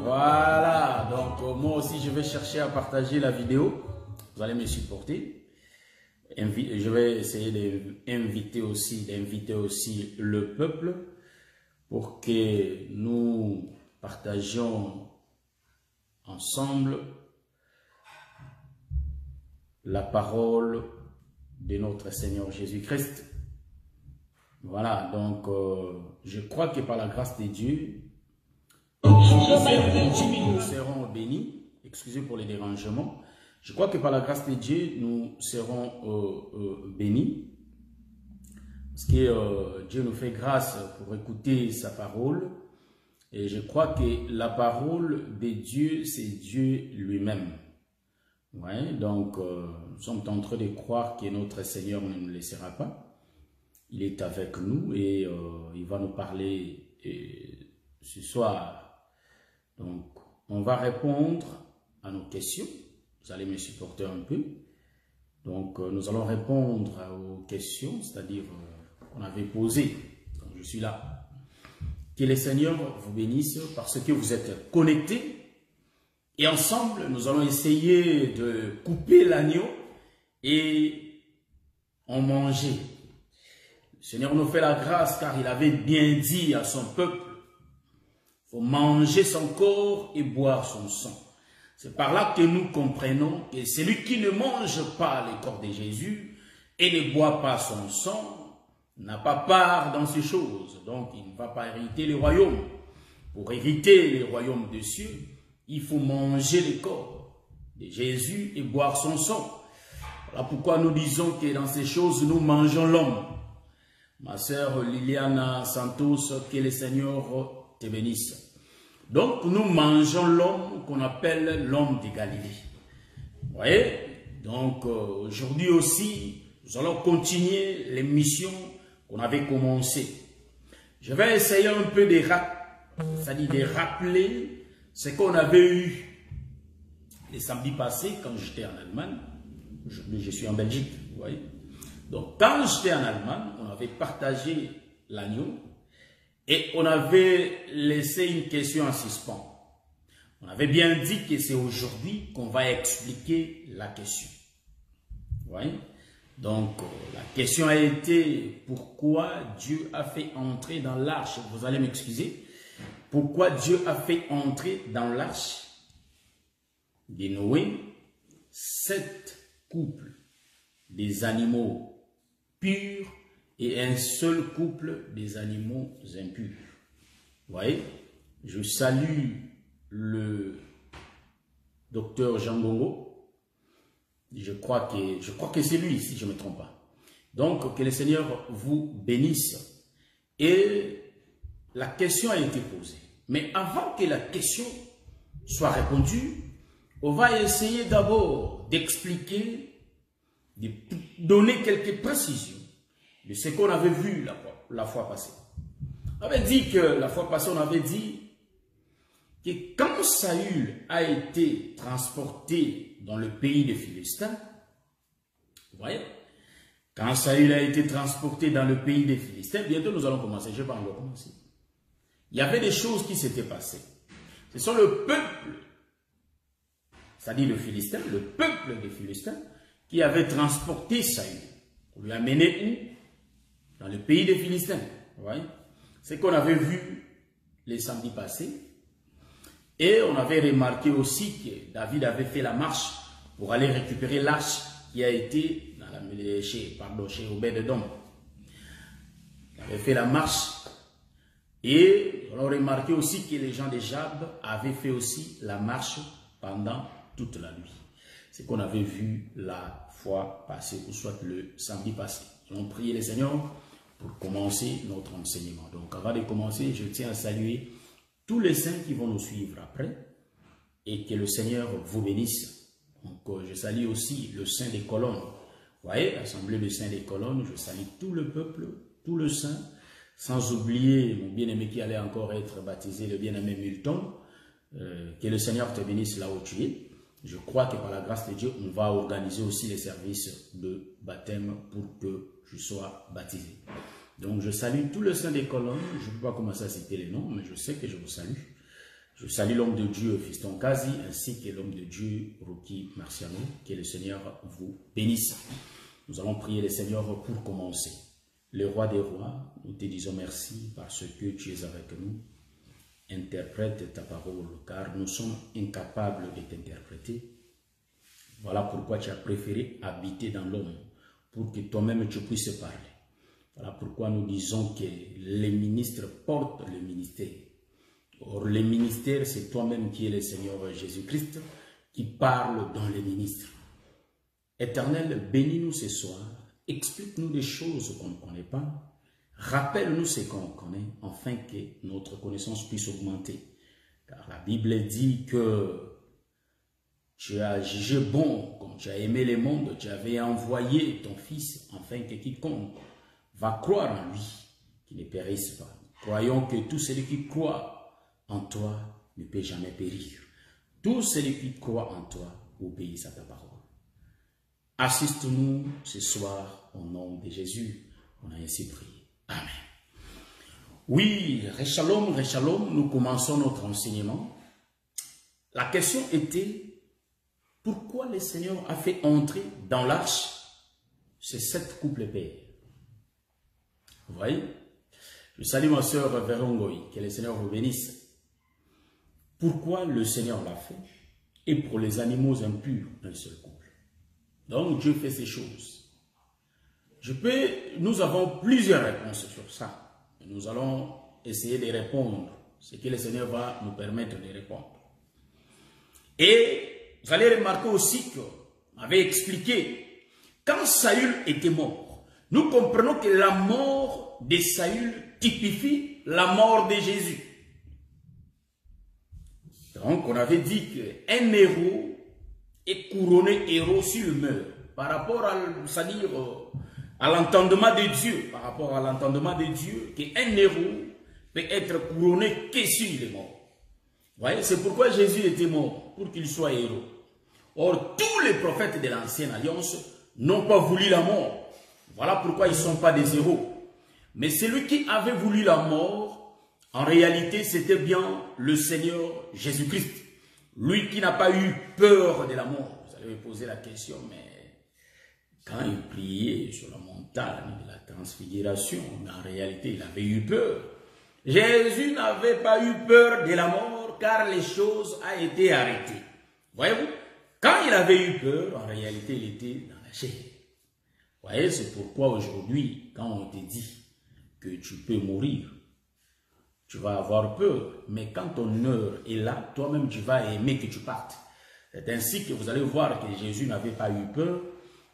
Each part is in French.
Voilà, donc moi aussi je vais chercher à partager la vidéo. Vous allez me supporter. Je vais essayer d'inviter aussi le peuple pour que nous partagions ensemble la parole de notre Seigneur Jésus-Christ. Voilà, donc je crois que par la grâce de Dieu, nous serons bénis. Excusez pour les dérangements. Je crois que par la grâce de Dieu, nous serons bénis. Parce que Dieu nous fait grâce pour écouter sa parole. Et je crois que la parole de Dieu, c'est Dieu lui-même. Ouais, donc, nous sommes en train de croire que notre Seigneur ne nous laissera pas. Il est avec nous et il va nous parler ce soir. Donc, on va répondre à nos questions. Vous allez me supporter un peu. Donc, nous allons répondre aux questions, c'est-à-dire qu'on avait posées. Donc, je suis là. Que le Seigneur vous bénisse parce que vous êtes connectés. Et ensemble, nous allons essayer de couper l'agneau et en manger. Le Seigneur nous fait la grâce car il avait bien dit à son peuple, il faut manger son corps et boire son sang. C'est par là que nous comprenons que celui qui ne mange pas le corps de Jésus et ne boit pas son sang n'a pas part dans ces choses. Donc il ne va pas hériter le royaume. Pour hériter le royaume des cieux, il faut manger le corps de Jésus et boire son sang. Voilà pourquoi nous disons que dans ces choses, nous mangeons l'homme. Ma sœur Liliana Santos, que le Seigneur te bénisse. Donc, nous mangeons l'homme qu'on appelle l'homme de Galilée. Vous voyez? Donc, aujourd'hui aussi, nous allons continuer les missions qu'on avait commencées. Je vais essayer un peu de rappeler ce qu'on avait eu les samedis passés quand j'étais en Allemagne. Aujourd'hui, je suis en Belgique, vous voyez. Donc, quand j'étais en Allemagne, on avait partagé l'agneau et on avait laissé une question en suspens. On avait bien dit que c'est aujourd'hui qu'on va expliquer la question. Vous voyez? Donc, la question a été pourquoi Dieu a fait entrer dans l'arche, vous allez m'excuser, pourquoi Dieu a fait entrer dans l'arche de Noé 7 couples des animaux purs et un seul couple des animaux impurs. Vous voyez, je salue le docteur Jean Gongo. Je crois que c'est lui, si je ne me trompe pas. Donc, que le Seigneur vous bénisse. Et la question a été posée. Mais avant que la question soit répondue, on va essayer d'abord d'expliquer, de donner quelques précisions de ce qu'on avait vu la fois passée. On avait dit que la fois passée, on avait dit que quand Saül a été transporté dans le pays des Philistins, vous voyez, quand Saül a été transporté dans le pays des Philistins, bientôt nous allons commencer, je ne vais pas encore commencer. Il y avait des choses qui s'étaient passées. Ce sont le peuple, c'est-à-dire le Philistin, le peuple des Philistins, qui avait transporté Saül. On lui a mené où? Dans le pays des Philistins. Vous voyez? C'est qu'on avait vu les samedis passés. Et on avait remarqué aussi que David avait fait la marche pour aller récupérer l'arche qui a été dans chez Obed-Edom. Il avait fait la marche. Et on a remarqué aussi que les gens de Jab avaient fait aussi la marche pendant toute la nuit. C'est qu'on avait vu la fois passée, ou soit le samedi passé. On a prié le Seigneur pour commencer notre enseignement. Donc avant de commencer, je tiens à saluer tous les saints qui vont nous suivre après et que le Seigneur vous bénisse. Donc je salue aussi le saint des colonnes. Vous voyez, l'assemblée des saints des colonnes, je salue tout le peuple, tout le saint, sans oublier mon bien-aimé qui allait encore être baptisé, le bien-aimé Milton. Que le Seigneur te bénisse là où tu es. Je crois que par la grâce de Dieu, on va organiser aussi les services de baptême pour que je sois baptisé. Donc, je salue tous les saints des colonnes. Je ne peux pas commencer à citer les noms, mais je sais que je vous salue. Je salue l'homme de Dieu, Fiston Kazi, ainsi que l'homme de Dieu, Ruki Marciano. Que le Seigneur vous bénisse. Nous allons prier le Seigneur pour commencer. Le roi des rois, nous te disons merci parce que tu es avec nous. Interprète ta parole, car nous sommes incapables de t'interpréter. Voilà pourquoi tu as préféré habiter dans l'homme, pour que toi-même tu puisses parler. Voilà pourquoi nous disons que les ministres portent le ministère. Or, le ministère, c'est toi-même qui es le Seigneur Jésus-Christ, qui parle dans les ministres. Éternel, bénis-nous ce soir, explique-nous des choses qu'on ne connaît pas, rappelle-nous ce qu'on connaît, afin que notre connaissance puisse augmenter. Car la Bible dit que tu as jugé bon, comme tu as aimé le monde, tu avais envoyé ton Fils, afin que quiconque va croire en lui, qu'il ne périsse pas. Croyons que tout celui qui croit en toi ne peut jamais périr. Tout celui qui croit en toi obéit à ta parole. Assiste-nous ce soir au nom de Jésus. On a ainsi prié. Amen. Oui, Shalom, nous commençons notre enseignement. La question était, pourquoi le Seigneur a fait entrer dans l'arche ces 7 couples pères? Vous voyez? Je salue ma soeur Vérongoï, que le Seigneur vous bénisse. Pourquoi le Seigneur l'a fait? Et pour les animaux impurs d'un seul couple. Donc Dieu fait ces choses. Nous avons plusieurs réponses sur ça. Nous allons essayer de répondre, ce que le Seigneur va nous permettre de répondre. Et vous allez remarquer aussi qu'on avait expliqué, quand Saül était mort, nous comprenons que la mort de Saül typifie la mort de Jésus. Donc on avait dit qu'un héros est couronné héros s'il meurt, par rapport à l'entendement de Dieu, par rapport à l'entendement de Dieu, qu'un héros peut être couronné que s'il est mort. Vous voyez, c'est pourquoi Jésus était mort, pour qu'il soit héros. Or, tous les prophètes de l'Ancienne Alliance n'ont pas voulu la mort. Voilà pourquoi ils ne sont pas des héros. Mais celui qui avait voulu la mort, en réalité, c'était bien le Seigneur Jésus-Christ. Lui qui n'a pas eu peur de la mort. Vous allez me poser la question, mais quand il priait sur la montagne de la transfiguration, en réalité, il avait eu peur. Jésus n'avait pas eu peur de la mort, car les choses ont été arrêtées. Voyez-vous? Quand il avait eu peur, en réalité, il était dans la chair. Vous voyez, c'est pourquoi aujourd'hui, quand on te dit que tu peux mourir, tu vas avoir peur. Mais quand ton heure est là, toi-même, tu vas aimer que tu partes. C'est ainsi que vous allez voir que Jésus n'avait pas eu peur.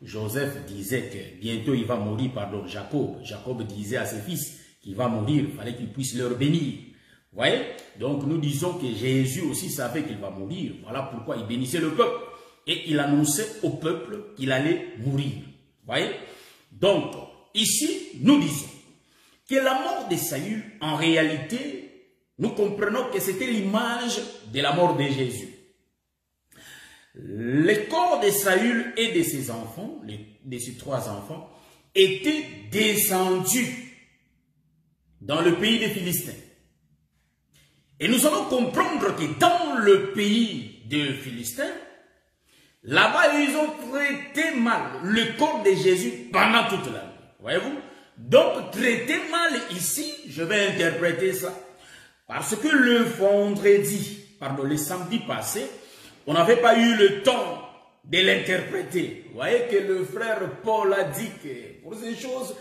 Joseph disait que bientôt il va mourir, pardon, Jacob. Jacob disait à ses fils qu'il va mourir, il fallait qu'il puisse leur bénir. Vous voyez? Donc nous disons que Jésus aussi savait qu'il va mourir. Voilà pourquoi il bénissait le peuple. Et il annonçait au peuple qu'il allait mourir. Vous voyez? Donc, ici, nous disons que la mort de Saül, en réalité, nous comprenons que c'était l'image de la mort de Jésus. Le corps de Saül et de ses enfants, de ses 3 enfants, étaient descendus dans le pays des Philistins. Et nous allons comprendre que dans le pays des Philistins, là-bas, ils ont traité mal le corps de Jésus pendant toute la nuit. Voyez-vous? Donc, traiter mal ici, je vais interpréter ça. Parce que le samedi passé, on n'avait pas eu le temps de l'interpréter. Vous voyez que le frère Paul a dit que pour ces choses,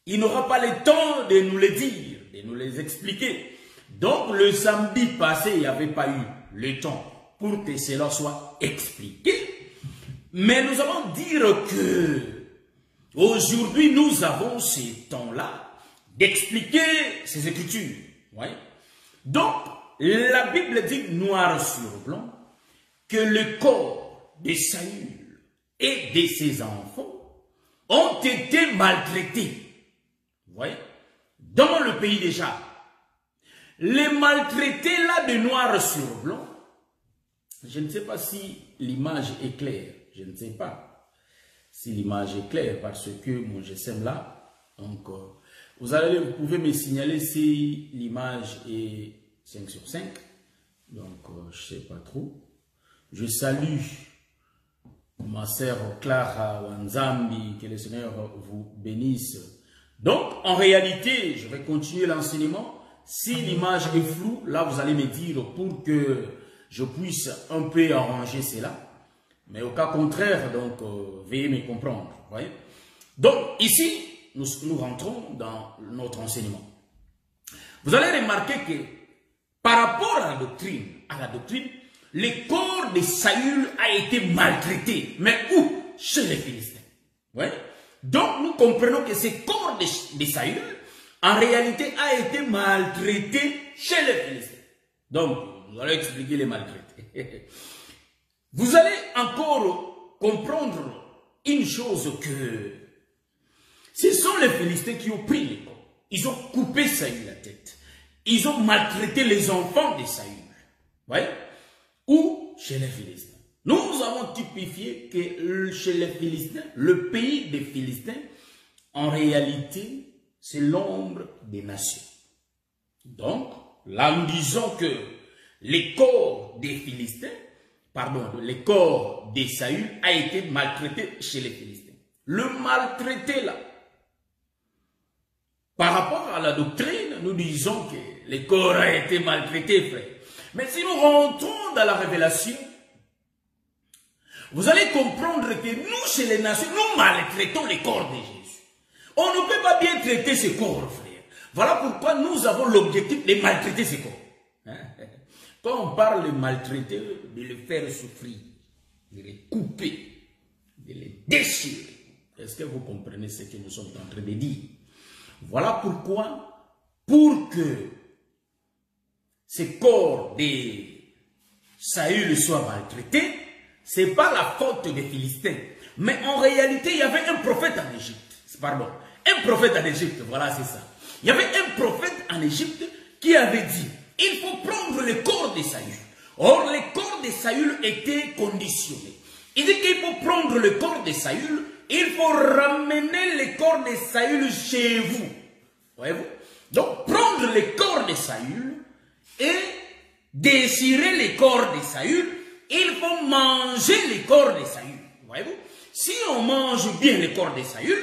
il n'aura pas le temps de nous les dire, de nous les expliquer. Donc, le samedi passé, il n'y avait pas eu le temps pour que cela soit expliqué. Mais nous allons dire que aujourd'hui, nous avons ce temps-là d'expliquer ces Écritures. Ouais. Donc, la Bible dit noir sur blanc que le corps de Saül et de ses enfants ont été maltraités. Vous voyez? Dans le pays déjà. Les maltraités là de noir sur blanc, je ne sais pas si l'image est claire. Je ne sais pas si l'image est claire parce que mon GSM là, donc vous pouvez me signaler si l'image est 5 sur 5. Donc, je ne sais pas trop. Je salue ma sœur Clara Wanzambi, que le Seigneur vous bénisse. Donc, en réalité, je vais continuer l'enseignement. Si l'image est floue, là, vous allez me dire pour que je puisse un peu arranger cela. Mais au cas contraire, donc, veuillez me comprendre. Voyez? Donc, ici, nous rentrons dans notre enseignement. Vous allez remarquer que par rapport à la doctrine, le corps de Saül a été maltraité. Mais où? Chez les Philistins. Ouais? Donc nous comprenons que ce corps de Saül, en réalité, a été maltraité chez les Philistins. Donc, nous allons expliquer les maltraités. Vous allez encore comprendre une chose que ce sont les Philistins qui ont pris les corps. Ils ont coupé Saül la tête. Ils ont maltraité les enfants de Saül. Voyez? Ou chez les Philistins. Nous avons typifié que chez les Philistins, le pays des Philistins, en réalité, c'est l'ombre des nations. Donc, là nous disons que les corps des Philistins, pardon, les corps de Saül a été maltraité chez les Philistins. Le maltraité là, par rapport à la doctrine, nous disons que les corps ont été maltraités, frère. Mais si nous rentrons dans la révélation, vous allez comprendre que nous, chez les nations, nous maltraitons les corps de Jésus. On ne peut pas bien traiter ces corps, frère. Voilà pourquoi nous avons l'objectif de maltraiter ces corps. Quand on parle de maltraiter, de les faire souffrir, de les couper, de les déchirer. Est-ce que vous comprenez ce que nous sommes en train de dire? Voilà pourquoi, pour que ces corps de Saül soient maltraités, ce n'est pas la faute des Philistins. Mais en réalité, il y avait un prophète en Égypte. Pardon, un prophète en Égypte, voilà, c'est ça. Il y avait un prophète en Égypte qui avait dit, il faut prendre le corps de Saül. Or, le corps de Saül était conditionné. Il dit qu'il faut prendre le corps de Saül, il faut ramener le corps de Saül chez vous. Voyez-vous? Donc, prendre le corps de Saül et déchirer le corps de Saül, il faut manger le corps de Saül. Voyez-vous? Si on mange bien le corps de Saül,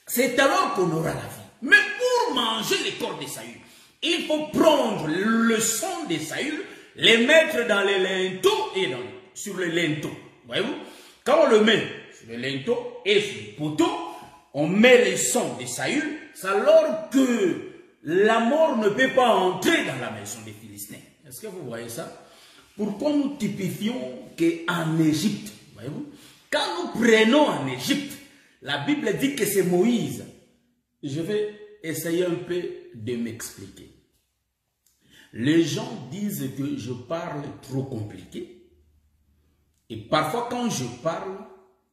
c'est alors qu'on aura la vie. Mais pour manger le corps de Saül, il faut prendre le sang de Saül, les mettre dans les linteaux et sur les linteaux. Voyez-vous? Quand on le met sur les linteaux et sur le poteau, on met le sang de Saül, c'est alors que la mort ne peut pas entrer dans la maison des Philistins. Est-ce que vous voyez ça? Pourquoi nous typifions qu'en Égypte, voyez-vous, quand nous prenons en Égypte, la Bible dit que c'est Moïse. Je vais essayer un peu de m'expliquer. Les gens disent que je parle trop compliqué. Et parfois quand je parle,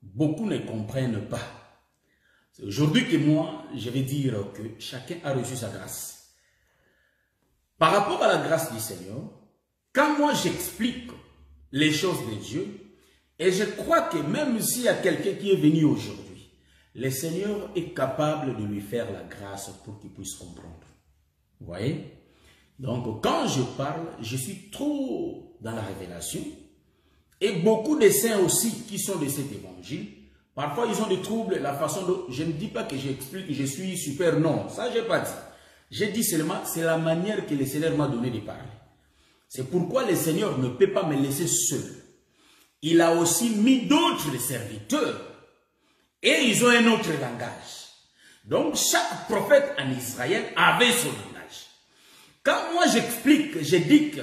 beaucoup ne comprennent pas. C'est aujourd'hui que moi, je vais dire que chacun a reçu sa grâce. Par rapport à la grâce du Seigneur, quand moi j'explique les choses de Dieu, et je crois que même s'il y a quelqu'un qui est venu aujourd'hui, le Seigneur est capable de lui faire la grâce pour qu'il puisse comprendre. Vous voyez? Donc quand je parle, je suis trop dans la révélation. Et beaucoup de saints aussi qui sont de cet évangile, parfois ils ont des troubles, la façon dont... Je ne dis pas que j'explique que je suis super, non, ça je n'ai pas dit. J'ai dit seulement, c'est la manière que le Seigneur m'a donné de parler. C'est pourquoi le Seigneur ne peut pas me laisser seul. Il a aussi mis d'autres serviteurs. Et ils ont un autre langage. Donc chaque prophète en Israël avait son langage. Quand moi j'explique, je dis que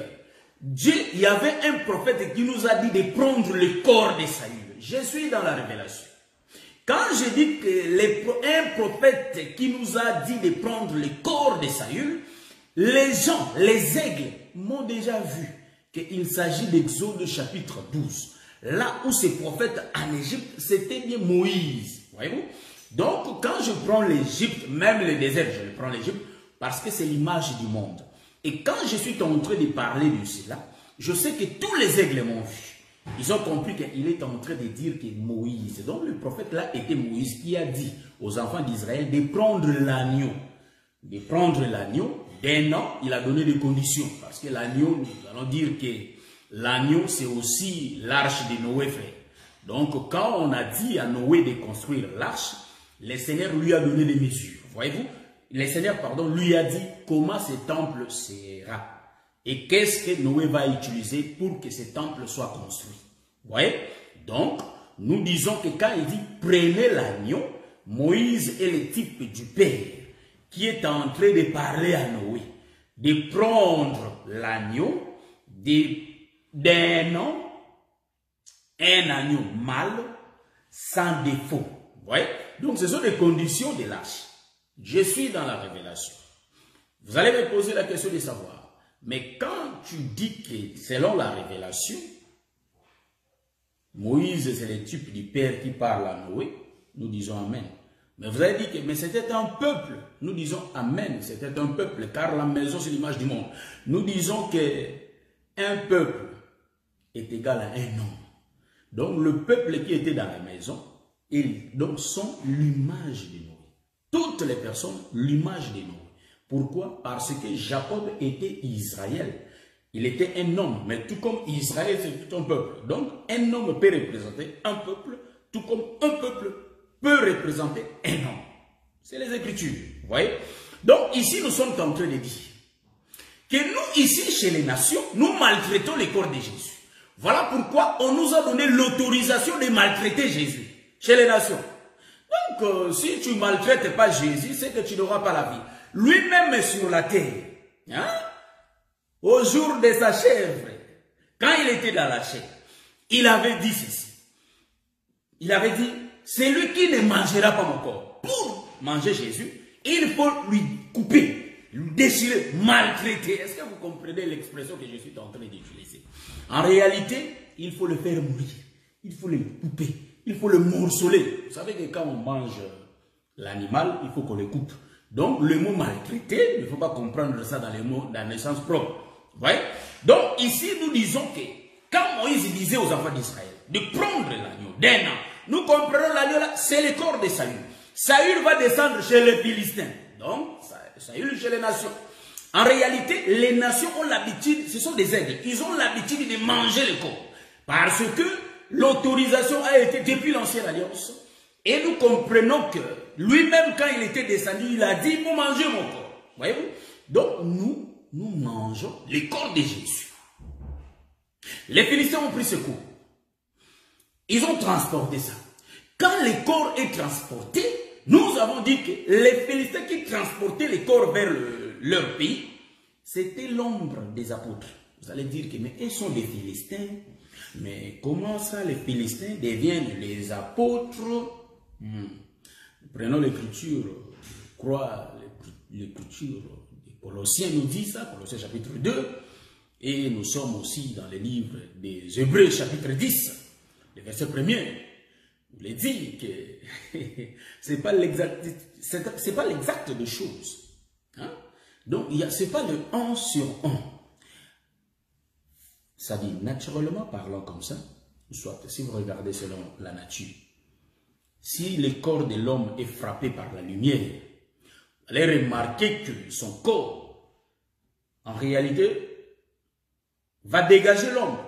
Dieu, il y avait un prophète qui nous a dit de prendre le corps de Saül. Je suis dans la révélation. Quand je dis que un prophète qui nous a dit de prendre le corps de Saül, les gens, les aigles, m'ont déjà vu qu'il s'agit d'Exode chapitre 12. Là où ce prophète en Égypte, c'était bien Moïse. Voyez-vous? Donc, quand je prends l'Égypte, même le désert, je prends l'Égypte parce que c'est l'image du monde. Et quand je suis en train de parler de cela, je sais que tous les aigles m'ont vu. Ils ont compris qu'il est en train de dire que Moïse, donc le prophète là était Moïse qui a dit aux enfants d'Israël de prendre l'agneau. De prendre l'agneau, d'un an, il a donné des conditions. Parce que l'agneau, nous allons dire que l'agneau, c'est aussi l'arche de Noé, frère. Donc, quand on a dit à Noé de construire l'arche, le Seigneur lui a donné des mesures. Voyez-vous? Le Seigneur, pardon, lui a dit comment ce temple sera. Et qu'est-ce que Noé va utiliser pour que ce temple soit construit. Vous voyez? Donc, nous disons que quand il dit prenez l'agneau, Moïse est le type du Père qui est en train de parler à Noé, de prendre l'agneau d'un an, un agneau mâle, sans défaut. Vous voyez? Donc, ce sont les conditions de l'arche. Je suis dans la révélation. Vous allez me poser la question de savoir, mais quand tu dis que selon la révélation, Moïse, c'est le type du Père qui parle à Noé, nous disons Amen. Mais vous avez dit que mais c'était un peuple. Nous disons Amen, c'était un peuple, car la maison, c'est l'image du monde. Nous disons que un peuple est égal à un homme. Donc, le peuple qui était dans la maison, ils donc, sont l'image de Noé. Toutes les personnes, l'image de Noé. Pourquoi? Parce que Jacob était Israël. Il était un homme, mais tout comme Israël, c'est tout un peuple. Donc, un homme peut représenter un peuple, tout comme un peuple peut représenter un homme. C'est les Écritures, vous voyez? Donc, ici, nous sommes en train de dire que nous, ici, chez les nations, nous maltraitons les corps de Jésus. Voilà pourquoi on nous a donné l'autorisation de maltraiter Jésus, chez les nations. Donc, si tu ne maltraites pas Jésus, c'est que tu n'auras pas la vie. Lui-même sur la terre, hein? Au jour de sa chèvre, quand il était dans la chair, il avait dit ceci. Il avait dit, c'est lui qui ne mangera pas mon corps. Pour manger Jésus, il faut lui couper, lui déchirer, maltraiter. Est-ce que vous comprenez l'expression que je suis en train d'utiliser? En réalité, il faut le faire mourir. Il faut le couper. Il faut le morceler. Vous savez que quand on mange l'animal, il faut qu'on le coupe. Donc, le mot maltraiter, il ne faut pas comprendre ça dans le sens propre. Vous voyez? Donc, ici, nous disons que quand Moïse disait aux enfants d'Israël de prendre l'agneau d'un an, nous comprenons l'agneau là, c'est le corps de Saül. Saül va descendre chez les Philistins. Donc, Saül chez les nations. En réalité, les nations ont l'habitude, ce sont des aigles, ils ont l'habitude de manger le corps. Parce que l'autorisation a été depuis l'ancienne alliance. Et nous comprenons que lui-même, quand il était descendu, il a dit, vous mangez mon corps. Voyez-vous? Donc, nous mangeons le corps de Jésus. Les Philistins ont pris ce corps. Ils ont transporté ça. Quand le corps est transporté, nous avons dit que les Philistins qui transportaient les corps vers leur pays, c'était l'ombre des apôtres. Vous allez dire que, mais ils sont des Philistins. Mais comment ça, les Philistins deviennent les apôtres? Prenons l'écriture, je crois, l'écriture des Colossiens nous dit ça, Colossiens chapitre 2, et nous sommes aussi dans le livre des Hébreux chapitre 10, le verset 1er. Vous l'avez dit que c'est pas l'exact des choses. Hein? Donc, c'est pas le 1 sur 1. Ça dit, naturellement parlant comme ça, soit si vous regardez selon la nature, si le corps de l'homme est frappé par la lumière, vous allez remarquer que son corps, en réalité, va dégager l'ombre.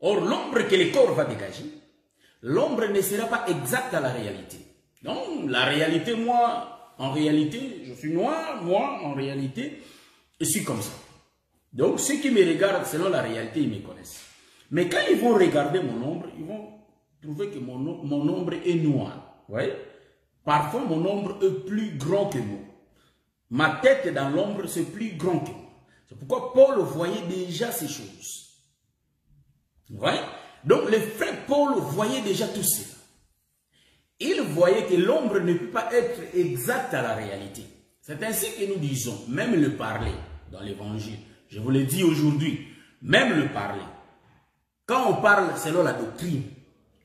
Or, l'ombre que le corps va dégager, l'ombre ne sera pas exacte à la réalité. Donc, la réalité, moi, en réalité, je suis noir, moi, en réalité, je suis comme ça. Donc, ceux qui me regardent selon la réalité, ils me connaissent. Mais quand ils vont regarder mon ombre, ils vont trouver que mon ombre est noire. Vous voyez? Parfois, mon ombre est plus grand que moi. Ma tête dans l'ombre, c'est plus grand que moi. C'est pourquoi Paul voyait déjà ces choses. Vous voyez? Donc, le frère Paul voyait déjà tout cela. Il voyait que l'ombre ne peut pas être exacte à la réalité. C'est ainsi que nous disons, même le parler dans l'évangile, je vous l'ai dit aujourd'hui, même le parler. Quand on parle selon la doctrine,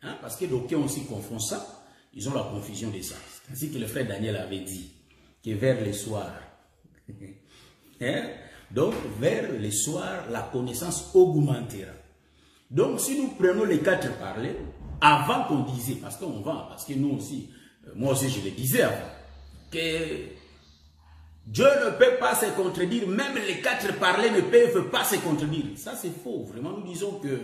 hein, parce que d'aucuns aussi confondent ça, ils ont la confusion de ça. C'est ainsi que le frère Daniel avait dit, que vers le soir, hein, donc vers le soir, la connaissance augmentera. Donc si nous prenons les 4 parlers, avant qu'on disait, parce qu'on va, parce que nous aussi, moi aussi je le disais avant, que Dieu ne peut pas se contredire, même les 4 parlers ne peuvent pas se contredire. Ça c'est faux, vraiment nous disons que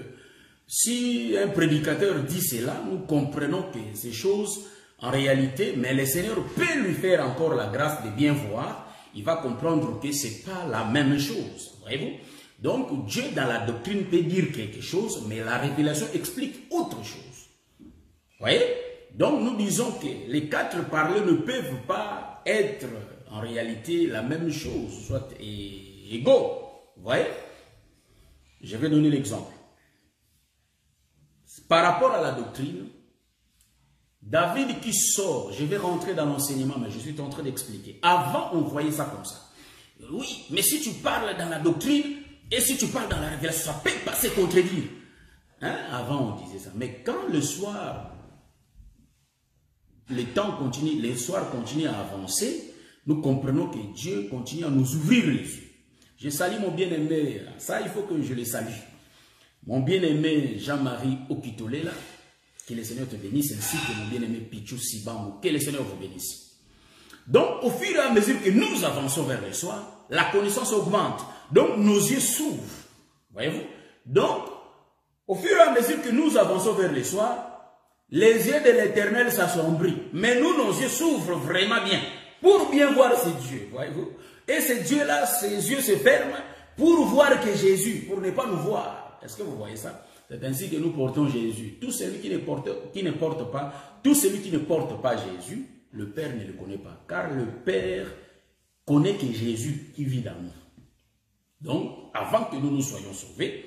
si un prédicateur dit cela, nous comprenons que ces choses, en réalité, mais le Seigneur peut lui faire encore la grâce de bien voir, il va comprendre que ce n'est pas la même chose, voyez-vous. Donc Dieu dans la doctrine peut dire quelque chose, mais la révélation explique autre chose. Voyez? Donc nous disons que les 4 parlers ne peuvent pas être en réalité la même chose, soit égaux. Vous voyez? Je vais donner l'exemple. Par rapport à la doctrine, David qui sort, je vais rentrer dans l'enseignement, mais je suis en train d'expliquer. Avant, on voyait ça comme ça. Oui, mais si tu parles dans la doctrine et si tu parles dans la révélation, ça ne peut pas se contredire. Hein? Avant, on disait ça. Mais quand le soir, le temps continue, les soirs continuent à avancer, nous comprenons que Dieu continue à nous ouvrir les yeux. Je salue mon bien-aimé, ça il faut que je le salue. Mon bien-aimé Jean-Marie Okitolela, que le Seigneur te bénisse, ainsi que mon bien-aimé Pichou Sibamou, que le Seigneur vous bénisse. Donc, au fur et à mesure que nous avançons vers le soir, la connaissance augmente. Donc, nos yeux s'ouvrent. Voyez-vous? Donc, au fur et à mesure que nous avançons vers le soir, les yeux de l'Éternel s'assombrissent. Mais nous, nos yeux s'ouvrent vraiment bien. Pour bien voir ces dieux, voyez-vous? Et ces dieux-là, ses yeux se ferment pour voir que Jésus, pour ne pas nous voir. Est-ce que vous voyez ça? C'est ainsi que nous portons Jésus. Tout celui qui ne porte pas Jésus, le Père ne le connaît pas. Car le Père connaît que Jésus qui vit dans nous. Donc, avant que nous nous soyons sauvés,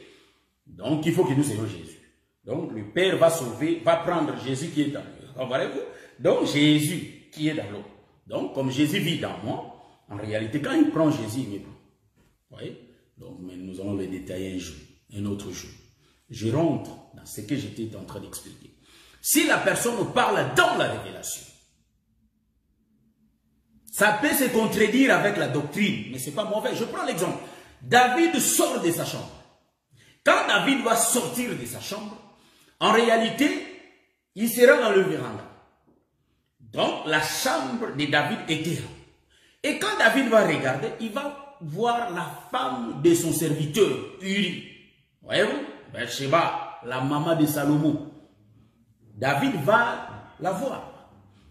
donc il faut que nous ayons Jésus. Donc, le Père va sauver, va prendre Jésus qui est dans nous. Comprenez-vous? Donc, Jésus qui est dans l'eau. Donc, comme Jésus vit dans moi, en réalité, quand il prend Jésus, il me prend. Vous voyez? Donc, mais nous allons le détailler un jour, un autre jour. Je rentre dans ce que j'étais en train d'expliquer. Si la personne parle dans la révélation, ça peut se contredire avec la doctrine, mais ce n'est pas mauvais. Je prends l'exemple. David sort de sa chambre. Quand David va sortir de sa chambre, en réalité, il sera dans le véranda. Donc, la chambre de David était là. Et quand David va regarder, il va voir la femme de son serviteur, Uri. Voyez-vous? Bathsheba, la maman de Salomon. David va la voir.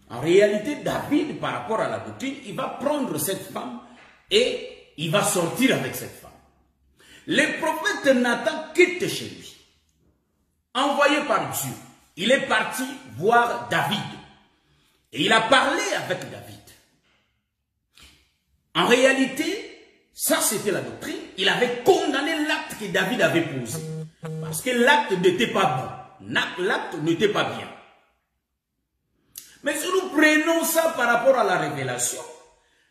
En réalité, David, par rapport à la doctrine, il va prendre cette femme et il va sortir avec cette femme. Le prophète Nathan quitte chez lui. Envoyé par Dieu, il est parti voir David. Et il a parlé avec David. En réalité, ça c'était la doctrine. Il avait condamné l'acte que David avait posé. Parce que l'acte n'était pas bon. L'acte n'était pas bien. Mais si nous prenons ça par rapport à la révélation,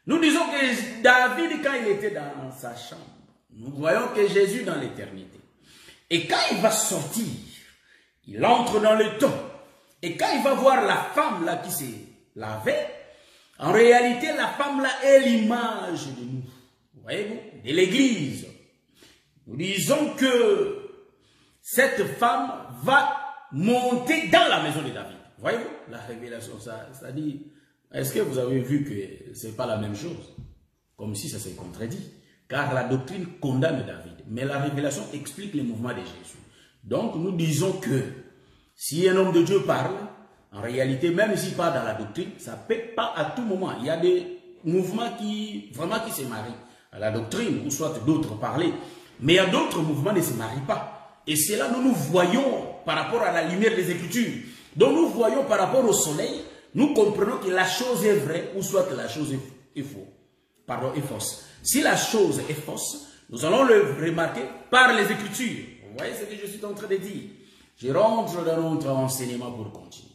nous disons que David, quand il était dans sa chambre, nous voyons que Jésus dans l'éternité. Et quand il va sortir, il entre dans le temps. Et quand il va voir la femme là qui s'est lavée, en réalité, la femme là est l'image de nous. Voyez-vous, de l'église. Nous disons que cette femme va monter dans la maison de David. Voyez-vous, la révélation, ça dit, est-ce que vous avez vu que ce n'est pas la même chose? Comme si ça s'est contredit. Car la doctrine condamne David. Mais la révélation explique le mouvement de Jésus. Donc nous disons que si un homme de Dieu parle, en réalité, même s'il parle dans la doctrine, ça ne peut pas à tout moment. Il y a des mouvements qui se marient à la doctrine, ou soit d'autres parler. Mais il y a d'autres mouvements qui ne se marient pas. Et c'est là que nous voyons par rapport à la lumière des Écritures. Donc nous voyons par rapport au soleil, nous comprenons que la chose est vraie, ou soit que la chose est fausse. Pardon, est fausse. Si la chose est fausse, nous allons le remarquer par les Écritures. Vous voyez ce que je suis en train de dire? Je rentre dans notre enseignement pour continuer.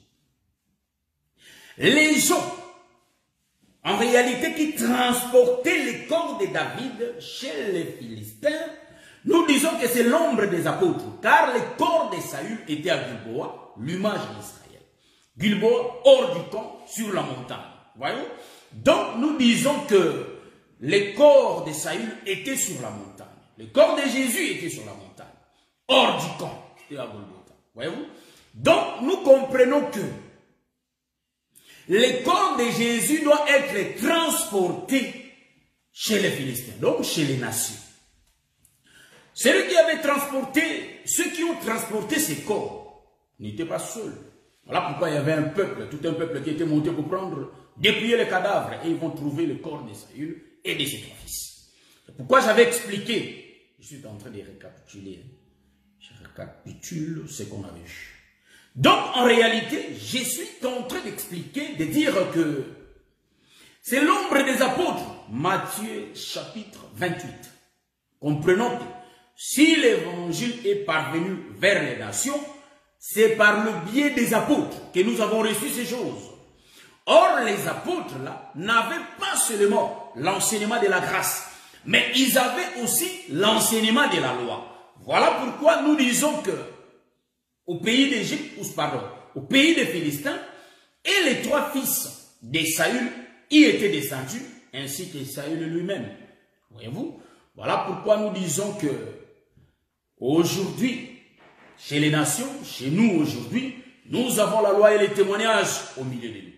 Les gens, en réalité, qui transportaient les corps de David chez les Philistins, nous disons que c'est l'ombre des apôtres, car les corps de Saül étaient à Gilboa, l'image d'Israël. Gilboa, hors du camp, sur la montagne. Voyez-vous? Donc, nous disons que les corps de Saül étaient sur la montagne. Le corps de Jésus était sur la montagne. Hors du camp, c'était à Golgotha. Voyez-vous? Donc, nous comprenons que le corps de Jésus doit être transporté chez les Philistins, donc chez les nations. Ceux qui avaient transporté, ceux qui ont transporté ces corps n'étaient pas seuls. Voilà pourquoi il y avait un peuple, tout un peuple qui était monté pour prendre, dépouiller les cadavres, et ils vont trouver le corps de Saül et de ses 3 fils. C'est pourquoi j'avais expliqué, je suis en train de récapituler, je récapitule ce qu'on avait vu. Donc en réalité, je suis en train d'expliquer, de dire que c'est l'ombre des apôtres, Matthieu chapitre 28. Comprenons que si l'évangile est parvenu vers les nations, c'est par le biais des apôtres que nous avons reçu ces choses. Or, les apôtres là n'avaient pas seulement l'enseignement de la grâce, mais ils avaient aussi l'enseignement de la loi. Voilà pourquoi nous disons que au pays d'Égypte, au pays des Philistins, et les 3 fils de Saül y étaient descendus, ainsi que Saül lui-même. Voyez-vous? Voilà pourquoi nous disons que aujourd'hui, chez les nations, chez nous aujourd'hui, nous avons la loi et les témoignages au milieu de nous.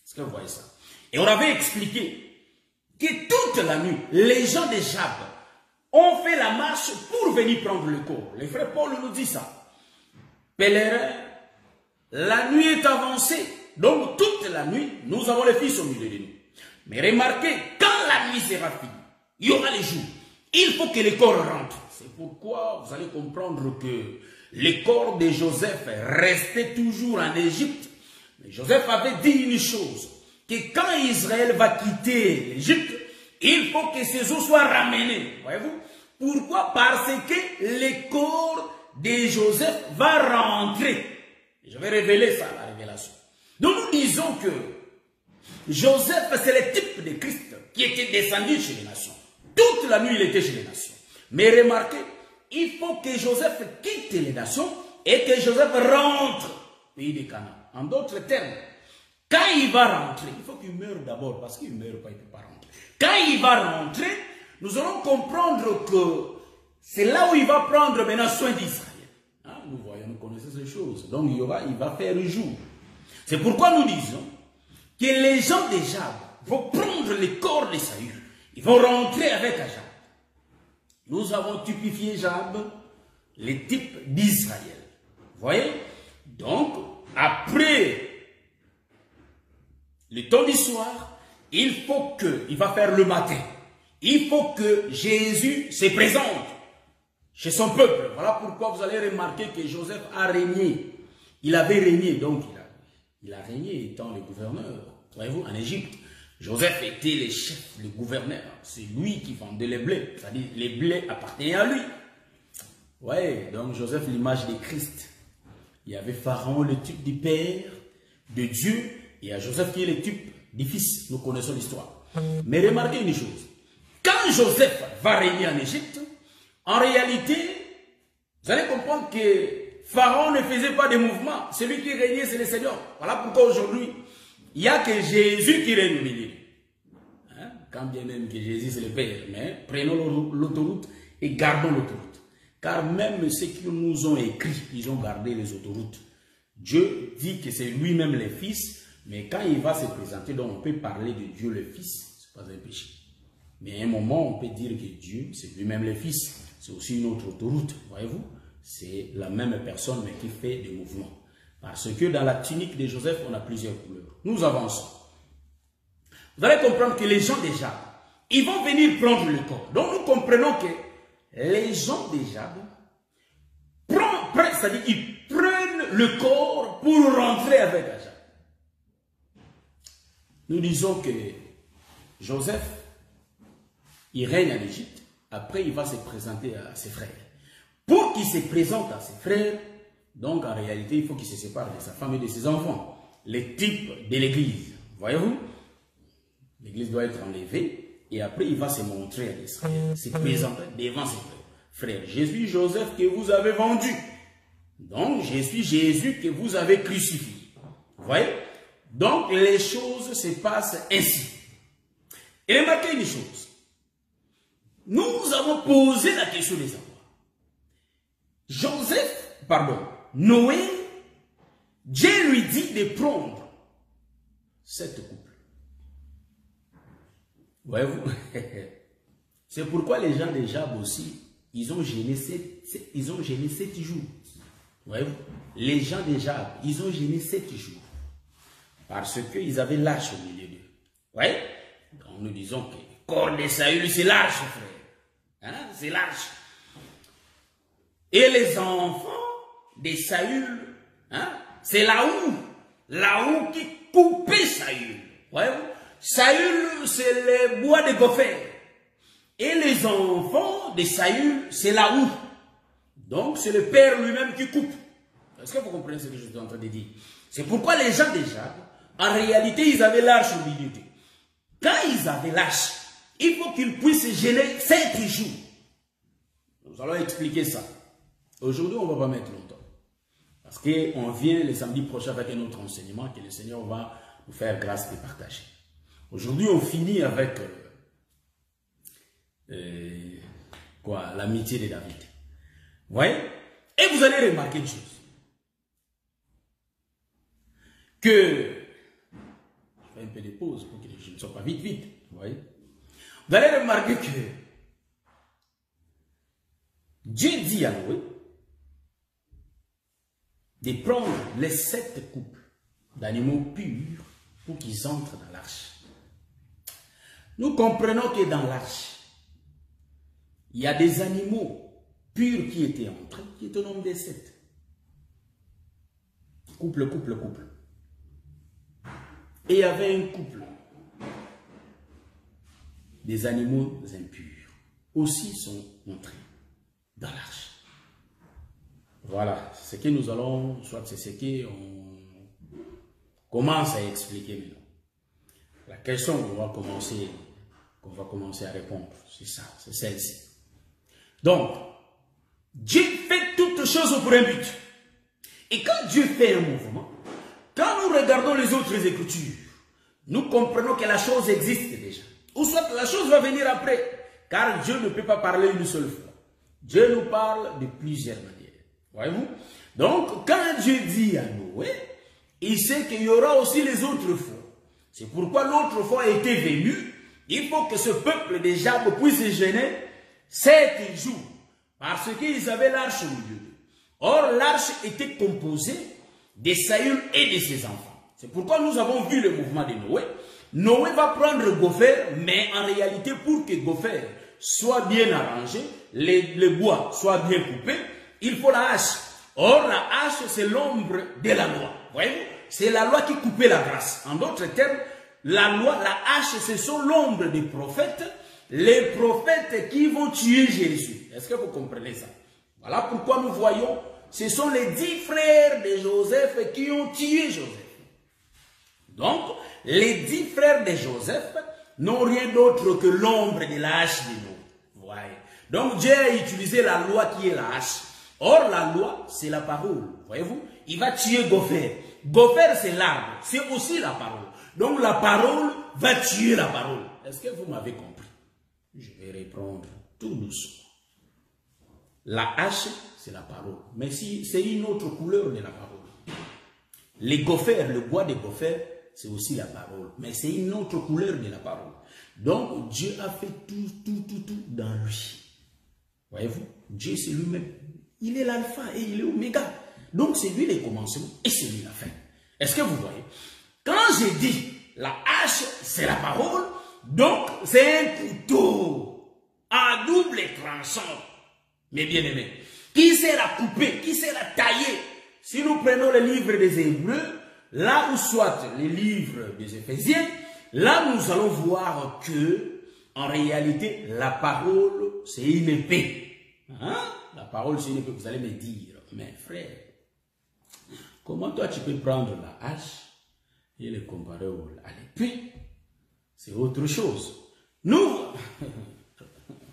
Est-ce que vous voyez ça? Et on avait expliqué que toute la nuit, les gens de Jab ont fait la marche pour venir prendre le corps. Les frères Paul nous dit ça. Pèlerin, la nuit est avancée. Donc toute la nuit, nous avons les fils au milieu de nous. Mais remarquez, quand la nuit sera finie, il y aura les jours. Il faut que les corps rentrent. C'est pourquoi vous allez comprendre que les corps de Joseph restaient toujours en Égypte. Mais Joseph avait dit une chose, que quand Israël va quitter l'Égypte, il faut que ces eaux soient ramenées. Voyez-vous? Pourquoi? Parce que les corps de Joseph va rentrer. Je vais révéler ça, la révélation. Donc nous disons que Joseph, c'est le type de Christ qui était descendu chez les nations. Toute la nuit, il était chez les nations. Mais remarquez, il faut que Joseph quitte les nations et que Joseph rentre au pays de Canaan. En d'autres termes, quand il va rentrer, il faut qu'il meure d'abord, parce qu'il ne meurt pas, il ne peut pas rentrer. Quand il va rentrer, nous allons comprendre que c'est là où il va prendre maintenant soin d'Israël. Hein, nous voyons, nous connaissons ces choses. Donc il va faire le jour. C'est pourquoi nous disons que les gens de Jab vont prendre le corps de Saül. Ils vont rentrer avec Jab. Nous avons typifié Jab, les types d'Israël. Vous voyez? Donc, après le temps du soir, il faut il va faire le matin. Il faut que Jésus se présente chez son peuple. Voilà pourquoi vous allez remarquer que Joseph a régné. Il avait régné, donc il a régné étant le gouverneur. Voyez-vous, en Égypte, Joseph était le chef, le gouverneur. C'est lui qui vendait les blés. C'est-à-dire, les blés appartenaient à lui. Ouais, donc Joseph, l'image de Christ. Il y avait Pharaon, le type du père, de Dieu, et à Joseph qui est le type du fils. Nous connaissons l'histoire. Mais remarquez une chose. Quand Joseph va régner en Égypte, en réalité, vous allez comprendre que Pharaon ne faisait pas de mouvement. Celui qui régnait, c'est le Seigneur. Voilà pourquoi aujourd'hui, il n'y a que Jésus qui règne au milieu. Hein? Quand bien même que Jésus c'est le Père, mais prenons l'autoroute et gardons l'autoroute. Car même ceux qui nous ont écrit, ils ont gardé les autoroutes. Dieu dit que c'est lui-même le Fils, mais quand il va se présenter, donc on peut parler de Dieu le Fils, ce n'est pas un péché. Mais à un moment, on peut dire que Dieu, c'est lui-même le Fils. C'est aussi une autre autoroute, voyez-vous. C'est la même personne, mais qui fait des mouvements. Parce que dans la tunique de Joseph, on a plusieurs couleurs. Nous avançons. Vous allez comprendre que les gens déjà, ils vont venir prendre le corps. Donc nous comprenons que les gens déjà, c'est-à-dire ils prennent le corps pour rentrer avec Jab. Nous disons que Joseph, il règne en Égypte. Après, il va se présenter à ses frères. Pour qu'il se présente à ses frères, donc en réalité, il faut qu'il se sépare de sa femme et de ses enfants. Les types de l'église. Voyez-vous? L'église doit être enlevée et après il va se montrer à l'Israël, se présenter devant ses frères. Je suis Joseph que vous avez vendu. Donc je suis Jésus que vous avez crucifié. Vous voyez? Donc les choses se passent ainsi. Et remarquez une chose. Nous avons posé la question des savoir. Noé, Dieu lui dit de prendre cette couple. Voyez-vous? C'est pourquoi les gens de Jab aussi, ils ont gêné 7 jours. Voyez-vous? Les gens de Jab, ils ont gêné 7 jours. Parce qu'ils avaient l'arche au milieu d'eux. Voyez? Donc nous disons que le corps de Saül, c'est l'arche, frère. Hein? C'est l'arche. Et les enfants de Saül, hein? C'est la houe qui coupait Saül. Voyez-vous? Saül, c'est les bois de Gopher. Et les enfants de Saül, c'est la houe. Donc, c'est le père lui-même qui coupe. Est-ce que vous comprenez ce que je suis en train de dire? C'est pourquoi les gens de Jab, en réalité, ils avaient l'arche au milieu d'eux. Quand ils avaient l'arche, il faut qu'ils puissent gêner 7 jours. Nous allons expliquer ça. Aujourd'hui, on ne va pas mettre longtemps. Parce qu'on vient le samedi prochain avec un autre enseignement que le Seigneur va nous faire grâce de partager. Aujourd'hui, on finit avec l'amitié de David. Vous voyez? Et vous allez remarquer une chose. Que, je fais un peu de pause pour que je ne sois pas vite. Vous voyez? Vous allez remarquer que Dieu dit à Noé de prendre les 7 couples d'animaux purs pour qu'ils entrent dans l'arche. Nous comprenons que dans l'arche, il y a des animaux purs qui étaient entrés, qui étaient au nombre de 7. Couple. Et il y avait un couple des animaux impurs aussi sont entrés dans l'arche. Voilà, ce que nous allons, soit c'est ce qu'on commence à expliquer maintenant. La question qu'on va commencer à répondre, c'est ça, c'est celle-ci. Donc, Dieu fait toutes choses pour un but. Et quand Dieu fait un mouvement, quand nous regardons les autres écritures, nous comprenons que la chose existe déjà. Ou soit la chose va venir après. Car Dieu ne peut pas parler une seule fois. Dieu nous parle de plusieurs manières. Voyez-vous? Donc, quand Dieu dit à Noé, il sait qu'il y aura aussi les autres fois. C'est pourquoi l'autre fois était venu. Il faut que ce peuple de Jab puisse gêner 7 jours. Parce qu'ils avaient l'arche au milieu d'eux. Or, l'arche était composée de Saül et de ses enfants. C'est pourquoi nous avons vu le mouvement de Noé. Noé va prendre Gopher, mais en réalité, pour que Gopher soit bien arrangé, les bois soient bien coupés, il faut la hache. Or, la hache, c'est l'ombre de la loi. Voyez-vous? C'est la loi qui coupait la grâce. En d'autres termes, la loi, la hache, ce sont l'ombre des prophètes, les prophètes qui vont tuer Jésus. Est-ce que vous comprenez ça? Voilà pourquoi nous voyons, ce sont les 10 frères de Joseph qui ont tué Joseph. Donc, les 10 frères de Joseph n'ont rien d'autre que l'ombre de la hache de nous. Voyez. Donc, Dieu a utilisé la loi qui est la hache. Or, la loi, c'est la parole. Voyez-vous? Il va tuer Gopher. Gopher, c'est l'arbre. C'est aussi la parole. Donc, la parole va tuer la parole. Est-ce que vous m'avez compris? Je vais répondre tout doucement. La hache, c'est la parole. Mais si c'est une autre couleur de la parole. Les gophers, le bois de Gopher, c'est aussi la parole. Mais c'est une autre couleur de la parole. Donc, Dieu a fait tout dans lui. Voyez-vous? Dieu, c'est lui-même. Il est l'alpha et il est l'oméga. Donc, c'est lui le commencement et c'est lui la fin. Est-ce que vous voyez? Quand j'ai dit la hache, c'est la parole, donc c'est un couteau à double tranchant, mes bien-aimés, qui sera coupé, qui sera taillé. Si nous prenons le livre des Hébreux, là où soit les livres des Éphésiens, là nous allons voir que, en réalité, la parole, c'est une épée. Hein? La parole, c'est une épée. Vous allez me dire, mais frère, comment toi tu peux prendre la hache et le comparer à l'épée? C'est autre chose. Nous,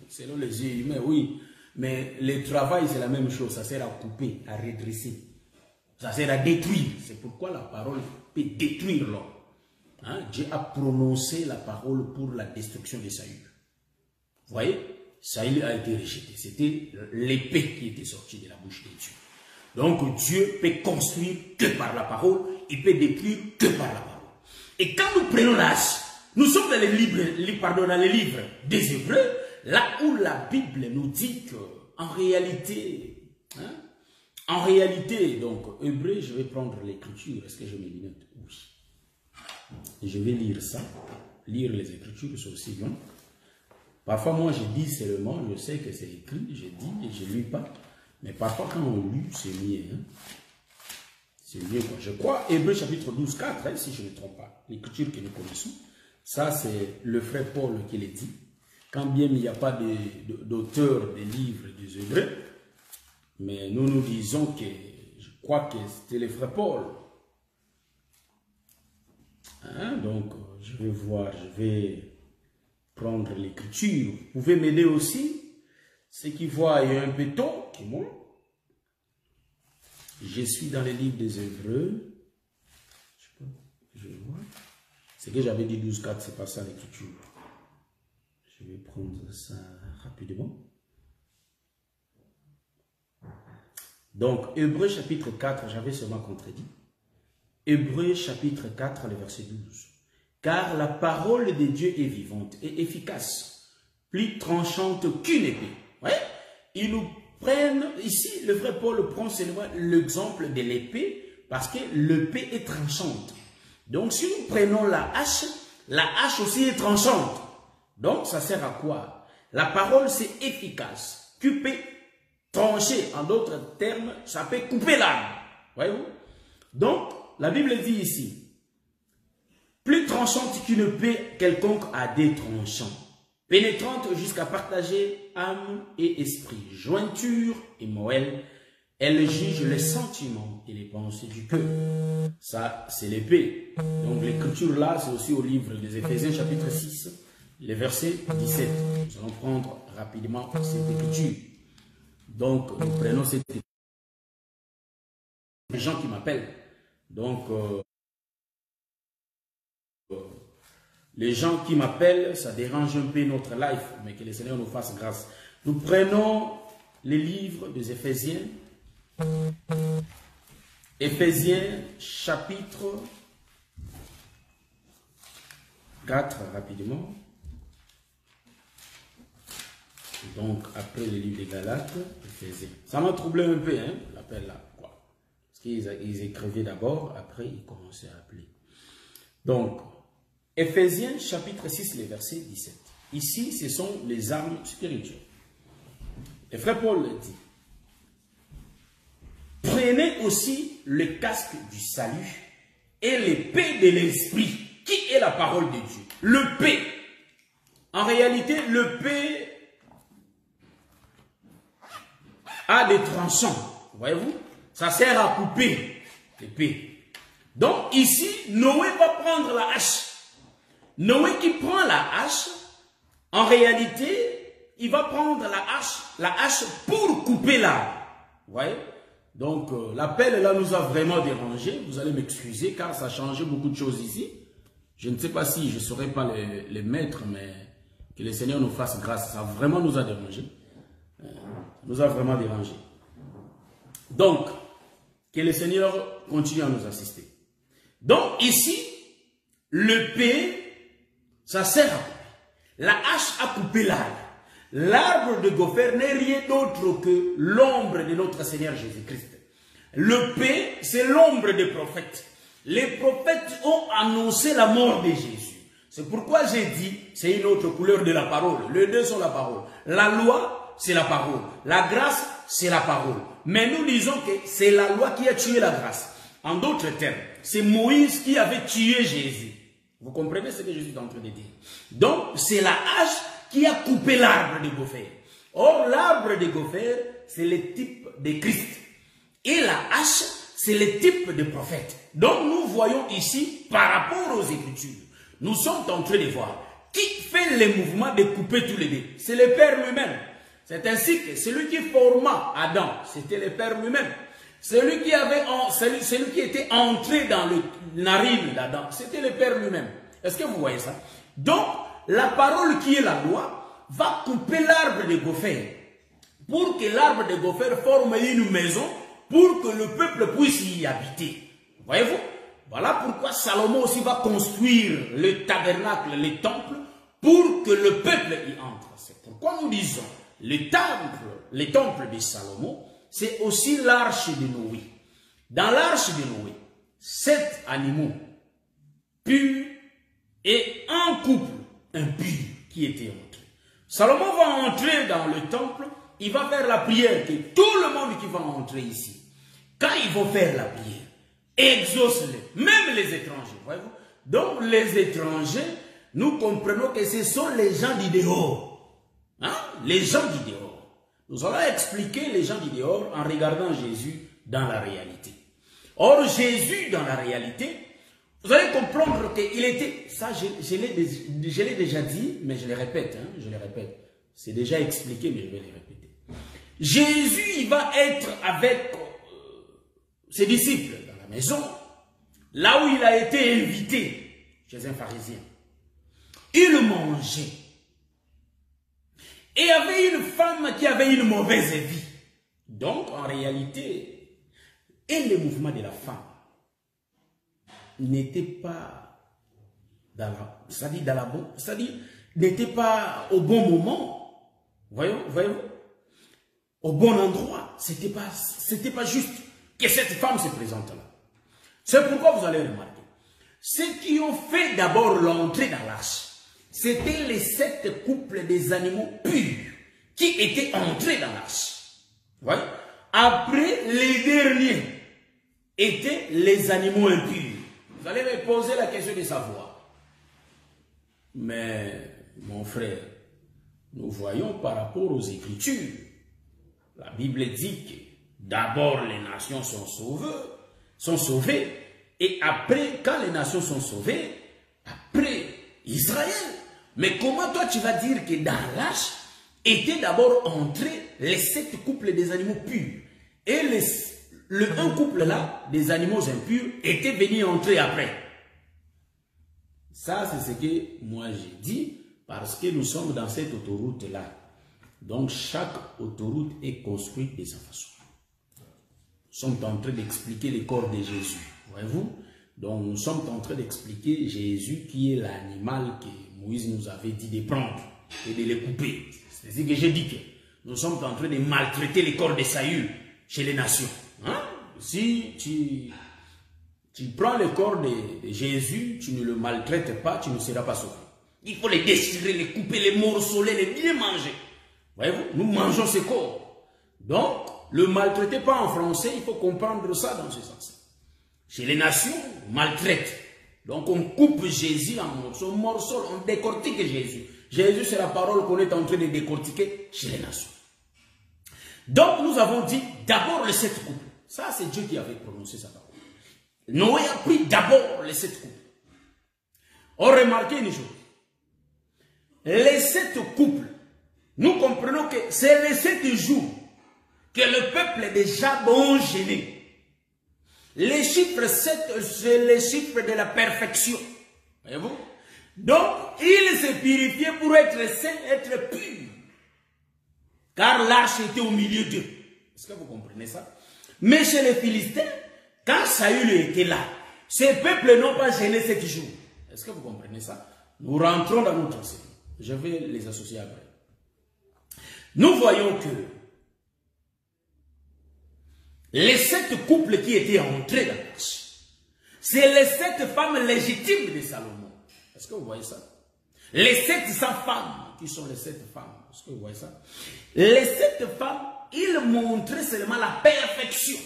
selon les yeux humains, oui, mais le travail, c'est la même chose. Ça sert à couper, à redresser. Ça sert à détruire. C'est pourquoi la parole peut détruire l'homme. Hein? Dieu a prononcé la parole pour la destruction de Saül. Vous voyez? Saül a été rejeté. C'était l'épée qui était sortie de la bouche de Dieu. Donc Dieu peut construire que par la parole. Il peut détruire que par la parole. Et quand nous prenons la hache, Nous sommes dans les livres des Hébreux, là où la Bible nous dit que, en réalité, donc, Hébreux, je vais prendre l'écriture. Est-ce que j'ai mes lunettes? Oui. Je vais lire ça. Lire les écritures, c'est aussi long. Parfois, moi, je dis seulement, je sais que c'est écrit, je dis et je ne lis pas. Mais parfois, quand on lit, c'est mieux. Hein? C'est mieux, quoi. Je crois, Hébreux chapitre 12, 4, hein, si je ne me trompe pas, l'écriture que nous connaissons. Ça, c'est le frère Paul qui l'a dit. Quand bien il n'y a pas d'auteur des livres des Hébreux, mais nous nous disons que, je crois que c'était le frère Paul. Hein? Donc, je vais voir, je vais prendre l'écriture. Vous pouvez m'aider aussi. Ceux qui voient, il y a un béton qui monte. Je suis dans les livres des Hébreux. Je vois. C'est que j'avais dit 12.4, c'est pas ça l'écriture. Je vais prendre ça rapidement. Donc, Hébreux chapitre 4, j'avais seulement contredit. Hébreux chapitre 4, le verset 12. Car la parole de Dieu est vivante et efficace, plus tranchante qu'une épée. Ouais? Ils nous prennent, ici, le vrai Paul prend seulement l'exemple de l'épée, parce que l'épée est tranchante. Donc, si nous prenons la hache aussi est tranchante. Donc, ça sert à quoi? La parole, c'est efficace. Tu peux trancher, en d'autres termes, ça peut couper l'arbre. Voyez-vous? Donc, la Bible dit ici, plus tranchante qu'une épée quelconque à des tranchants, pénétrante jusqu'à partager âme et esprit, jointure et moelle, elle juge les sentiments et les pensées du cœur. Ça, c'est l'épée. Donc, l'écriture là, c'est aussi au livre des Éphésiens, chapitre 6, le verset 17. Nous allons prendre rapidement cette écriture. Donc, nous prenons cette écriture. Les gens qui m'appellent. Donc, les gens qui m'appellent, ça dérange un peu notre life, mais que le Seigneur nous fasse grâce. Nous prenons les livres des Éphésiens. Éphésiens chapitre 4, rapidement. Donc, après le livre des Galates, Éphésiens. Ça m'a troublé un peu, hein, l'appel là. Quoi. Parce qu'ils écrivaient d'abord, après ils commençaient à appeler. Donc, Éphésiens chapitre 6, le verset 17. Ici, ce sont les armes spirituelles. Le frère Paul dit, prenez aussi le casque du salut et l'épée de l'esprit, qui est la parole de Dieu. L'épée. En réalité, l'épée a des tranchants. Voyez-vous? Ça sert à couper l'épée. Donc ici, Noé va prendre la hache. Noé qui prend la hache, en réalité, il va prendre la hache pour couper l'arbre. Vous voyez? Donc, l'appel là nous a vraiment dérangé. Vous allez m'excuser car ça a changé beaucoup de choses ici. Je ne sais pas si je ne saurais pas les mettre, mais que le Seigneur nous fasse grâce. Ça vraiment nous a dérangé. Nous a vraiment dérangé. Donc, que le Seigneur continue à nous assister. Donc, ici, l'épée, ça sert à couper. La hache a coupé l'arbre. L'arbre de Gopher n'est rien d'autre que l'ombre de notre Seigneur Jésus-Christ. L'épée, c'est l'ombre des prophètes. Les prophètes ont annoncé la mort de Jésus. C'est pourquoi j'ai dit, c'est une autre couleur de la parole. Les deux sont la parole. La loi, c'est la parole. La grâce, c'est la parole. Mais nous disons que c'est la loi qui a tué la grâce. En d'autres termes, c'est Moïse qui avait tué Jésus. Vous comprenez ce que je suis en train de dire? Donc, c'est la hache qui a coupé l'arbre de Gopher. Or, l'arbre de Gopher, c'est le type de Christ. Et la hache, c'est le type de prophète. Donc, nous voyons ici, par rapport aux Écritures, nous sommes en train de voir qui fait le mouvement de couper tous les deux. C'est le Père lui-même. C'est ainsi que celui qui forma Adam, c'était le Père lui-même. Celui qui était entré dans le narine d'Adam, c'était le Père lui-même. Est-ce que vous voyez ça? Donc, la parole qui est la loi va couper l'arbre de Gopher pour que l'arbre de Gopher forme une maison pour que le peuple puisse y habiter. Voyez-vous? Voilà pourquoi Salomon aussi va construire le tabernacle, les temples, pour que le peuple y entre. C'est pourquoi nous disons, les temples de Salomon, c'est aussi l'arche de Noé. Dans l'arche de Noé, 7 animaux purs et un couple impur qui était entré. Salomon va entrer dans le temple, il va faire la prière, que tout le monde qui va entrer ici, quand ils vont faire la prière, exauce-les, même les étrangers, voyez-vous. Donc les étrangers, nous comprenons que ce sont les gens du dehors. Hein? Les gens du dehors. Nous allons expliquer les gens du dehors en regardant Jésus dans la réalité. Or, Jésus dans la réalité, vous allez comprendre qu'il était, ça je l'ai déjà dit, mais je le répète, hein, je le répète. C'est déjà expliqué, mais je vais le répéter. Jésus, il va être avec ses disciples dans la maison, là où il a été invité chez un pharisien. Il mangeait. Et il y avait une femme qui avait une mauvaise vie. Donc, en réalité, et le mouvement de la femme n'était pas dans la, c'est-à-dire n'était pas au bon moment. Voyez-vous? Au bon endroit. C'était pas juste que cette femme se présente là. C'est pourquoi vous allez remarquer. Ceux qui ont fait d'abord l'entrée dans l'arche, c'était les 7 couples des animaux purs qui étaient entrés dans l'arche. Voyez? Après, les derniers étaient les animaux impurs. Vous allez me poser la question de savoir. Mais, mon frère, nous voyons par rapport aux Écritures, la Bible dit que d'abord les nations sont sauvées, et après, quand les nations sont sauvées, après Israël. Mais comment toi tu vas dire que dans l'arche étaient d'abord entrés les 7 couples des animaux purs, et le un couple là, des animaux impurs, était venu entrer après? Ça, c'est ce que moi j'ai dit, parce que nous sommes dans cette autoroute-là. Donc, chaque autoroute est construite de sa façon. Nous sommes en train d'expliquer le corps de Jésus. Voyez-vous? Donc, nous sommes en train d'expliquer Jésus qui est l'animal que Moïse nous avait dit de prendre et de le couper. C'est ce que j'ai dit, que nous sommes en train de maltraiter le corps de Saül chez les nations. Hein? Si tu prends le corps de Jésus, tu ne le maltraites pas, tu ne seras pas sauvé. Il faut les déchirer, les couper, les morceler, les bien manger. Voyez-vous, nous mangeons ce corps. Donc, le maltraitez pas en français, il faut comprendre ça dans ce sens. Chez les nations, on maltraite. Donc, on coupe Jésus en morceaux, on décortique Jésus. Jésus, c'est la parole qu'on est en train de décortiquer chez les nations. Donc, nous avons dit d'abord les 7 couples. Ça, c'est Dieu qui avait prononcé sa parole. Noé a pris d'abord les 7 couples. On remarque une chose. Les 7 couples, nous comprenons que c'est les 7 jours que le peuple est déjà bon gêné. Les chiffres 7, c'est les chiffres de la perfection. Voyez-vous? Donc, il se purifiait pour être saint, être pur. Car l'arche était au milieu d'eux. Est-ce que vous comprenez ça? Mais chez les Philistins, quand Saül était là, ces peuples n'ont pas gêné 7 jours. Est-ce que vous comprenez ça? Nous rentrons dans notre enseignement. Je vais les associer après. Nous voyons que les 7 couples qui étaient entrés dans l'arche, c'est les 7 femmes légitimes de Salomon. Est-ce que vous voyez ça? Les 700 femmes, qui sont les 7 femmes. Est-ce que vous voyez ça? Les 7 femmes, ils montraient seulement la perfection.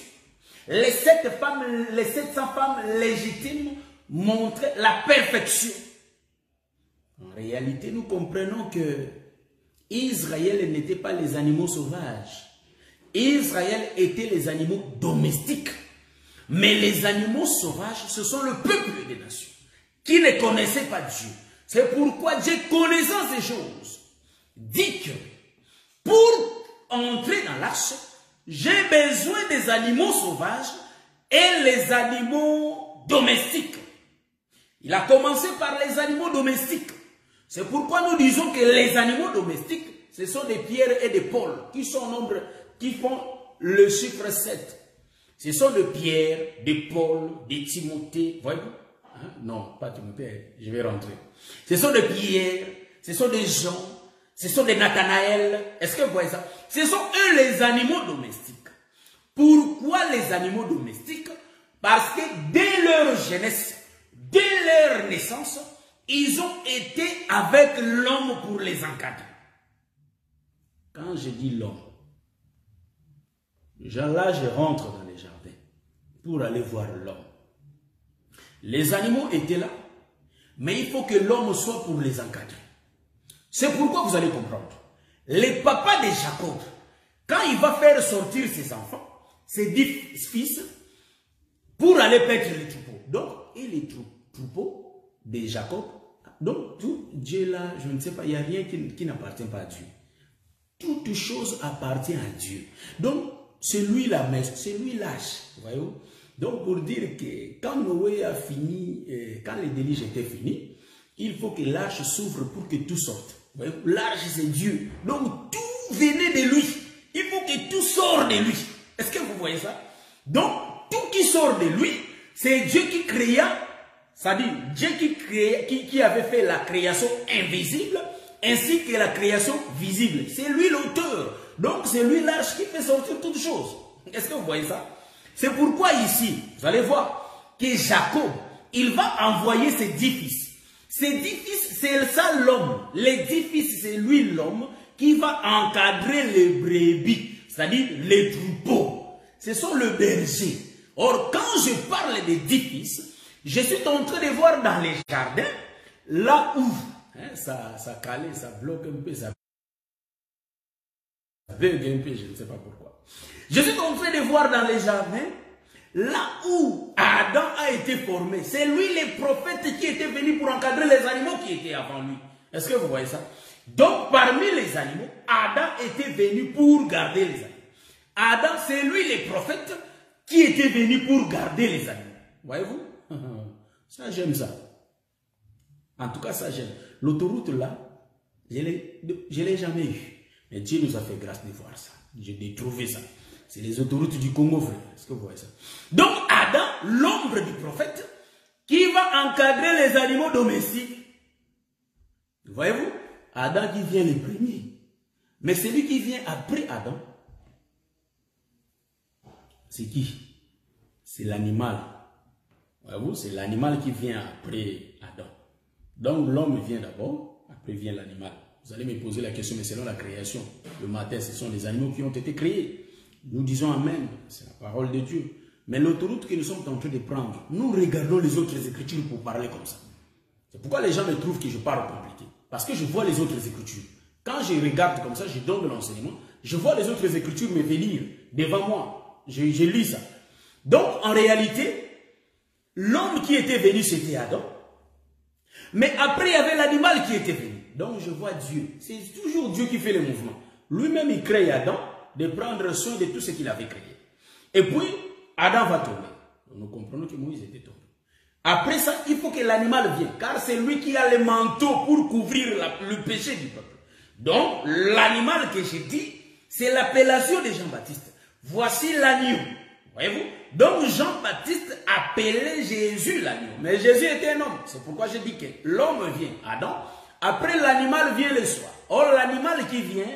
Les 700 femmes légitimes montraient la perfection. En réalité, nous comprenons que Israël n'était pas les animaux sauvages. Israël était les animaux domestiques. Mais les animaux sauvages, ce sont le peuple des nations qui ne connaissaient pas Dieu. C'est pourquoi Dieu, connaissant ces choses, dit que pour entrer dans l'arche, j'ai besoin des animaux sauvages et les animaux domestiques. Il a commencé par les animaux domestiques. C'est pourquoi nous disons que les animaux domestiques, ce sont des pierres et des pôles qui sont au nombre, qui font le chiffre 7. Ce sont de Pierre, de Paul, de Timothée. Voyez-vous? Hein? Non, pas Timothée, je vais rentrer. Ce sont de Pierre, ce sont de Jean, ce sont de Nathanaël. Est-ce que vous voyez ça? Ce sont eux les animaux domestiques. Pourquoi les animaux domestiques? Parce que dès leur jeunesse, dès leur naissance, ils ont été avec l'homme pour les encadrer. Quand je dis l'homme, là je rentre dans les jardins pour aller voir l'homme. Les animaux étaient là, mais il faut que l'homme soit pour les encadrer. C'est pourquoi vous allez comprendre. Les papas de Jacob, quand il va faire sortir ses enfants, ses 10 fils, pour aller paître les troupeaux. Donc, et les troupeaux de Jacob, donc tout Dieu là, je ne sais pas, il n'y a rien qui n'appartient pas à Dieu. Toute chose appartient à Dieu. Donc, c'est lui la messe, c'est lui l'âge. Voyez-vous? Donc, pour dire que quand Noé a fini, quand les déluges étaient finis, il faut que l'arche s'ouvre pour que tout sorte. L'arche, c'est Dieu. Donc, tout venait de lui. Il faut que tout sorte de lui. Est-ce que vous voyez ça? Donc, tout qui sort de lui, c'est Dieu qui créa, c'est-à-dire Dieu qui avait fait la création invisible, ainsi que la création visible. C'est lui l'auteur. Donc, c'est lui l'arche qui fait sortir toutes choses. Est-ce que vous voyez ça? C'est pourquoi ici, vous allez voir que Jacob, il va envoyer ses 10 fils. Ces 10 fils, c'est ça l'homme. Les 10 fils, c'est lui l'homme qui va encadrer les brebis, c'est-à-dire les troupeaux. Ce sont le berger. Or, quand je parle des 10 fils, je suis en train de voir dans les jardins, là où, hein, ça calait, ça bloque un peu, ça bug un peu, je ne sais pas pourquoi. Je suis en train de voir dans les jardins, là où Adam a été formé. C'est lui le prophète qui était venu pour encadrer les animaux qui étaient avant lui. Est-ce que vous voyez ça? Donc, parmi les animaux, Adam était venu pour garder les animaux. Adam, c'est lui le prophète qui était venu pour garder les animaux. Voyez-vous? Ça, j'aime ça. En tout cas, ça, j'aime. L'autoroute, là, je ne l'ai jamais eu. Mais Dieu nous a fait grâce de voir ça. J'ai trouvé ça. C'est les autoroutes du Congo, frère. Est-ce que vous voyez ça? Donc, Adam, l'ombre du prophète, qui va encadrer les animaux domestiques. Voyez-vous? Adam qui vient le premier. Mais celui qui vient après Adam, c'est qui? C'est l'animal. Voyez-vous? C'est l'animal qui vient après Adam. Donc, l'homme vient d'abord, après vient l'animal. Vous allez me poser la question, mais selon la création, le matin, ce sont les animaux qui ont été créés. Nous disons Amen, c'est la parole de Dieu. Mais l'autoroute que nous sommes en train de prendre, nous regardons les autres écritures pour parler comme ça. C'est pourquoi les gens me trouvent que je parle compliqué. Parce que je vois les autres écritures. Quand je regarde comme ça, je donne de l'enseignement, je vois les autres écritures me venir devant moi. Je lis ça. Donc, en réalité, l'homme qui était venu, c'était Adam. Mais après, il y avait l'animal qui était venu. Donc, je vois Dieu. C'est toujours Dieu qui fait le mouvement. Lui-même, il crée Adam de prendre soin de tout ce qu'il avait créé. Et puis, Adam va tomber. Nous comprenons que Moïse était tombé. Après ça, il faut que l'animal vienne. Car c'est lui qui a le manteau pour couvrir le péché du peuple. Donc, l'animal que j'ai dit, c'est l'appellation de Jean-Baptiste. Voici l'agneau. Voyez-vous? Donc, Jean-Baptiste appelait Jésus l'agneau. Mais Jésus était un homme. C'est pourquoi je dis que l'homme vient, Adam. Après, l'animal vient le soir. Or, l'animal qui vient,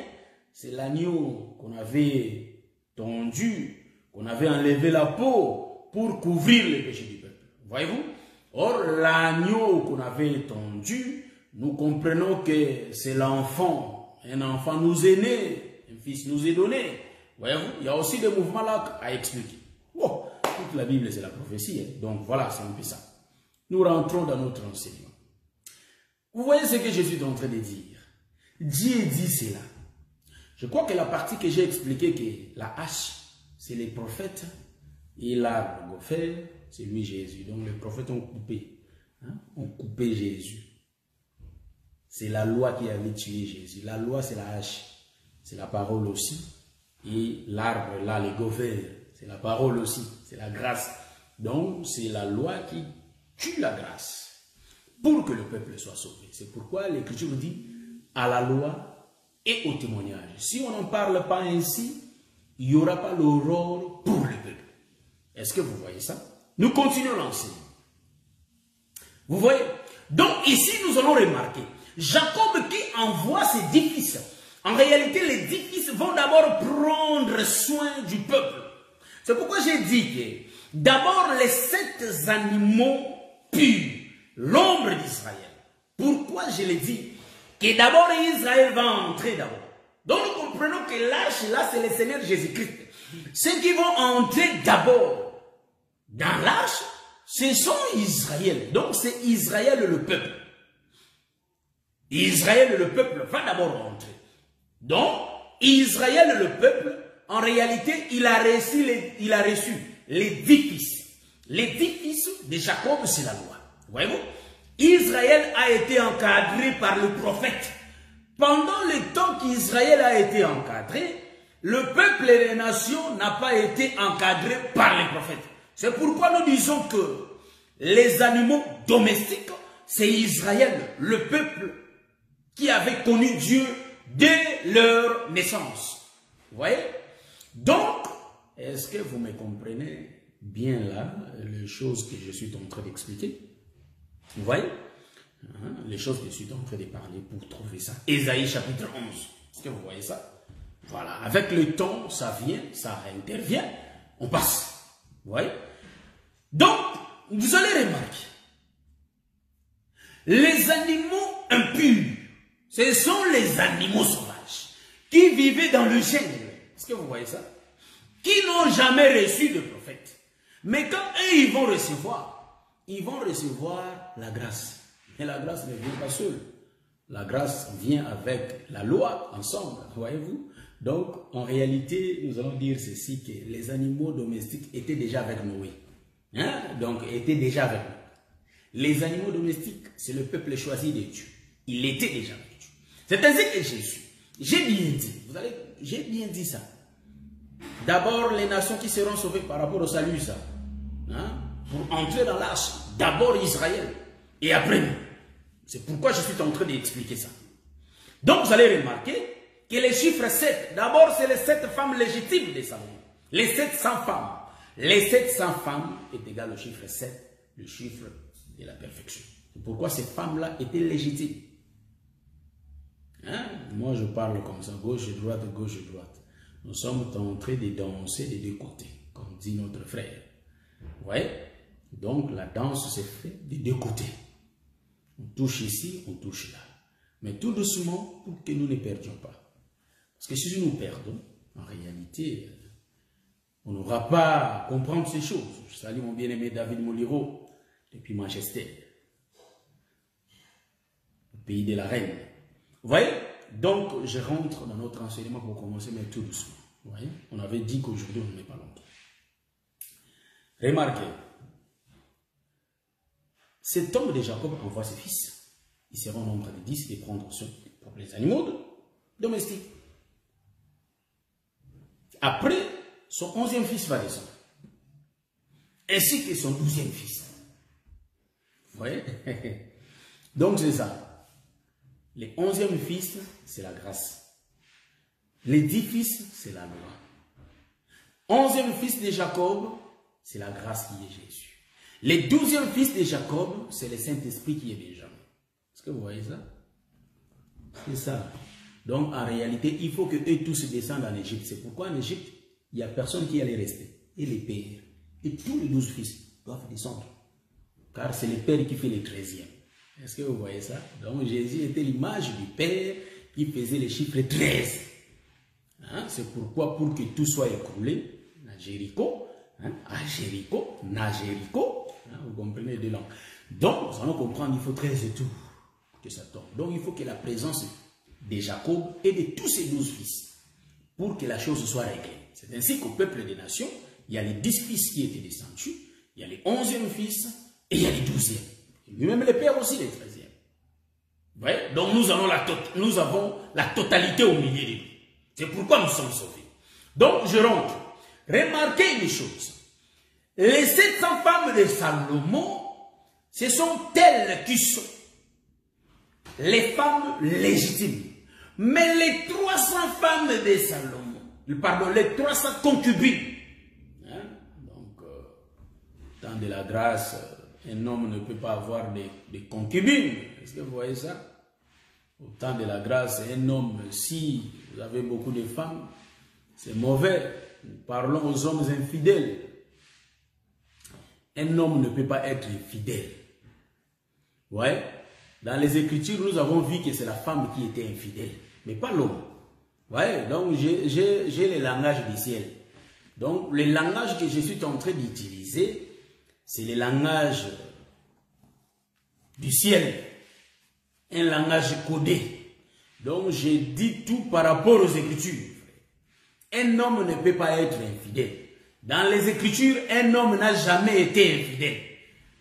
c'est l'agneau qu'on avait tondu, qu'on avait enlevé la peau pour couvrir le péché du peuple. Voyez-vous? Or, l'agneau qu'on avait tondu, nous comprenons que c'est l'enfant. Un enfant nous est né, un fils nous est donné. Voyez-vous? Il y a aussi des mouvements là à expliquer. Bon, toute la Bible, c'est la prophétie. Hein? Donc, voilà, c'est un peu ça. Nous rentrons dans notre enseignement. Vous voyez ce que je suis en train de dire? Dieu dit cela. Je crois que la partie que j'ai expliquée, que la hache, c'est les prophètes, et l'arbre gopher, c'est lui Jésus. Donc les prophètes ont coupé. Hein? Ont coupé Jésus. C'est la loi qui avait tué Jésus. La loi, c'est la hache. C'est la parole aussi. Et l'arbre, là, les gophers, c'est la parole aussi. C'est la grâce. Donc, c'est la loi qui tue la grâce pour que le peuple soit sauvé. C'est pourquoi l'Écriture dit à la loi et au témoignage. Si on n'en parle pas ainsi, il n'y aura pas l'aurore pour le peuple. Est-ce que vous voyez ça? Nous continuons l'enseignement. Vous voyez? Donc ici, nous allons remarquer, Jacob qui envoie ses 10 fils. En réalité, les 10 fils vont d'abord prendre soin du peuple. C'est pourquoi j'ai dit que d'abord les 7 animaux purs, l'ombre d'Israël. Pourquoi je l'ai dit? Que d'abord Israël va entrer d'abord. Donc nous comprenons que l'arche là, c'est le Seigneur Jésus-Christ. Ceux qui vont entrer d'abord dans l'arche, ce sont Israël. Donc c'est Israël le peuple. Israël le peuple va d'abord rentrer. Donc Israël le peuple, en réalité, il a reçu les 10 fils. Les 10 fils de Jacob, c'est la loi. Voyez-vous? Israël a été encadré par le prophète. Pendant le temps qu'Israël a été encadré, le peuple et les nations n'ont pas été encadrés par les prophètes. C'est pourquoi nous disons que les animaux domestiques, c'est Israël, le peuple qui avait connu Dieu dès leur naissance. Vous voyez? Donc, est-ce que vous me comprenez bien là, les choses que je suis en train d'expliquer? Vous voyez? Les choses que je suis en train de parler pour trouver ça. Ésaïe chapitre 11. Est-ce que vous voyez ça? Voilà. Avec le temps, ça vient, ça intervient, on passe. Vous voyez? Donc, vous allez remarquer, les animaux impurs, ce sont les animaux sauvages qui vivaient dans le jungle. Est-ce que vous voyez ça? Qui n'ont jamais reçu de prophète. Mais quand eux, ils vont recevoir la grâce. Mais la grâce ne vient pas seule. La grâce vient avec la loi ensemble, voyez-vous? Donc, en réalité, nous allons dire ceci, que les animaux domestiques étaient déjà avec Noé. Donc, étaient déjà avec nous. Les animaux domestiques, c'est le peuple choisi de Dieu. Il était déjà avec Dieu. C'est ainsi que Jésus, j'ai bien dit, j'ai bien dit ça. D'abord, les nations qui seront sauvées par rapport au salut, ça. Pour entrer dans l'arche, d'abord Israël, et après nous. C'est pourquoi je suis en train d'expliquer ça. Donc, vous allez remarquer que les chiffres 7, d'abord, c'est les 7 femmes légitimes des Salomon. Les 700 femmes. Les 700 femmes est égal au chiffre 7, le chiffre de la perfection. C'est pourquoi ces femmes-là étaient légitimes. Moi, je parle comme ça, gauche et droite, gauche et droite. Nous sommes en train de danser des deux côtés, comme dit notre frère. Vous voyez? Donc, la danse se fait des deux côtés. On touche ici, on touche là. Mais tout doucement, pour que nous ne perdions pas. Parce que si nous perdons, en réalité, on n'aura pas à comprendre ces choses. Je salue mon bien-aimé David Moliro, depuis Manchester, le pays de la reine. Vous voyez? Donc, je rentre dans notre enseignement pour commencer, mais tout doucement. Vous voyez? On avait dit qu'aujourd'hui, on n'est pas longtemps. Remarquez, cet homme de Jacob envoie ses fils. Ils seront au nombre de 10 et prendront soin pour les animaux domestiques. Après, son 11e fils va descendre. Ainsi que son 12e fils. Vous voyez? Donc c'est ça. Les 11e fils, c'est la grâce. Les 10 fils, c'est la loi. 11e fils de Jacob, c'est la grâce qui est Jésus. Les 12e fils de Jacob, c'est le Saint-Esprit qui est Benjamin. Est-ce que vous voyez ça? C'est ça. Donc, en réalité, il faut que eux tous descendent en Égypte. C'est pourquoi en Égypte, il n'y a personne qui allait rester. Et les pères. Et tous les 12 fils doivent descendre. Car c'est le père qui fait le 13e. Est-ce que vous voyez ça? Donc, Jésus était l'image du père qui faisait le chiffre 13. C'est pourquoi, pour que tout soit écroulé, à Jéricho, vous comprenez deux langues. Donc, nous allons comprendre, il faut 13 et tout, que ça tombe. Donc, il faut que la présence de Jacob et de tous ses 12 fils, pour que la chose soit réglée. C'est ainsi qu'au peuple des nations, il y a les 10 fils qui étaient descendus, il y a les 11e fils, et il y a les 12e. Et même les pères aussi, les 13e. Vous voyez? Donc, nous avons la totalité au milieu de nous. C'est pourquoi nous sommes sauvés. Donc, je rentre. Remarquez une chose. Les 700 femmes de Salomon, ce sont elles qui sont les femmes légitimes. Mais les 300 femmes de Salomon, pardon, les 300 concubines, donc temps de la grâce, un homme ne peut pas avoir des concubines. Est-ce que vous voyez ça? Au temps de la grâce, un homme, si vous avez beaucoup de femmes, c'est mauvais. Nous parlons aux hommes infidèles. Un homme ne peut pas être infidèle. Ouais. Dans les Écritures, nous avons vu que c'est la femme qui était infidèle, mais pas l'homme. Ouais. Donc, j'ai le langage du ciel. Donc, le langage que je suis en train d'utiliser, c'est le langage du ciel. Un langage codé. Donc, j'ai dit tout par rapport aux Écritures. Un homme ne peut pas être infidèle. Dans les Écritures, un homme n'a jamais été infidèle.